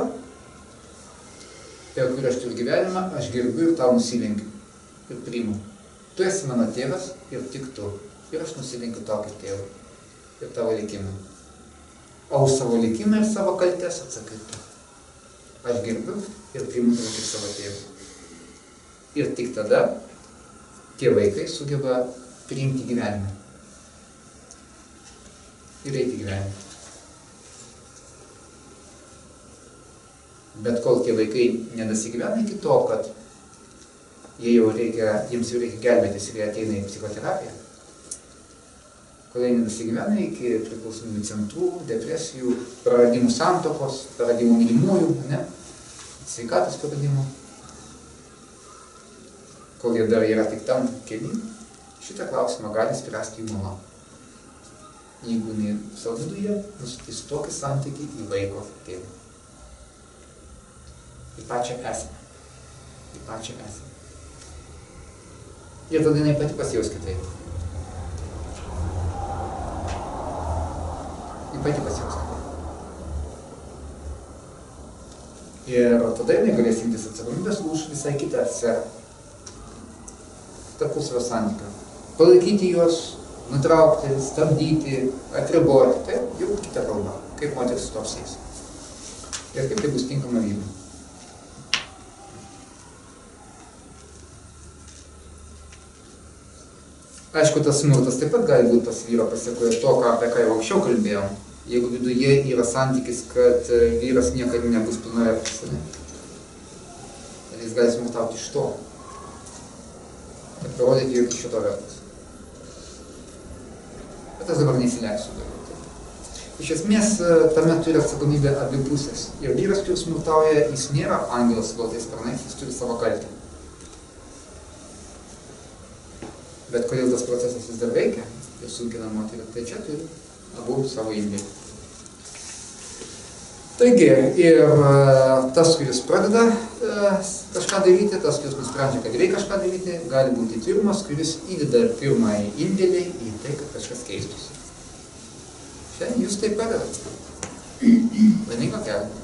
per kurį aš turiu gyvenimą, aš gerbiu ir tau nusilenkiu. Ir priimu. Tu esi mano tėvas ir tik tu. Ir aš nusilenkiu tau kaip tėvą. Ir tavo likimą. O už savo likimą ir savo kaltės atsakai tu. Aš gerbiu ir priimu tave kaip savo tėvą. Ir tik tada tie vaikai sugeba priimti gyvenimą. Ir eiti gyvenimą. Bet kol tie vaikai nedasigyvena iki to, kad jiems jau reikia gelbėtis ir jie ateina į psichoterapiją, kol jie nedasigyvena iki priklausomybių centrų, depresijų, praradimų santuokos, praradimų mylimųjų, sveikatos praradimų, kol jie dar yra tik tam kely, šitą klausimą gali spręsti jų mama. jeigu jinai savo viduje nustatys tokį santykį į vaiko tėvą. Į pačią esmę. Į pačią esmę. Ir tada jinai pati pasijaus kitaip. Ji pati pasijaus kitaip. Ir tada jinai galės imtis atsakomybės už visai kitą sferą. Tarpusavio santykio. Palaikyti juos, nutraukti, stabdyti, atriboti. Tai jau kita kalba. Kaip moteris su to apsieis. Ir kaip tai bus tinkama vyrui. Aišku, tas smurtas taip pat gali būti pas vyro pasiekoje to, apie ką jau anksčiau kalbėjom. Jeigu viduje yra santykis, kad vyras niekada nebus pilnavertis, tai jis gali smurtauti iš to. Ir parodyti, jog iš šito vertas. Bet aš dabar neįsileisiu daugiau. Iš esmės, tame turi atsakomybę abi pusės. Ir vyras, kuris smurtauja, jis nėra angelas su baltais sparnais, jis turi savo kaltę. Bet kodėl tas procesas vis dar veikia ir sunkina moterį, tai čia turi abu savo indėlį. Taigi, ir tas, kuris pradeda kažką daryti, tas, kuris nusprendžia, kad reikia kažką daryti, gali būti pirmas, kuris įdeda pirmąjį indėlį į tai, kad kažkas keistųsi. Šiandien jūs tai padedat. Laimingo kelio.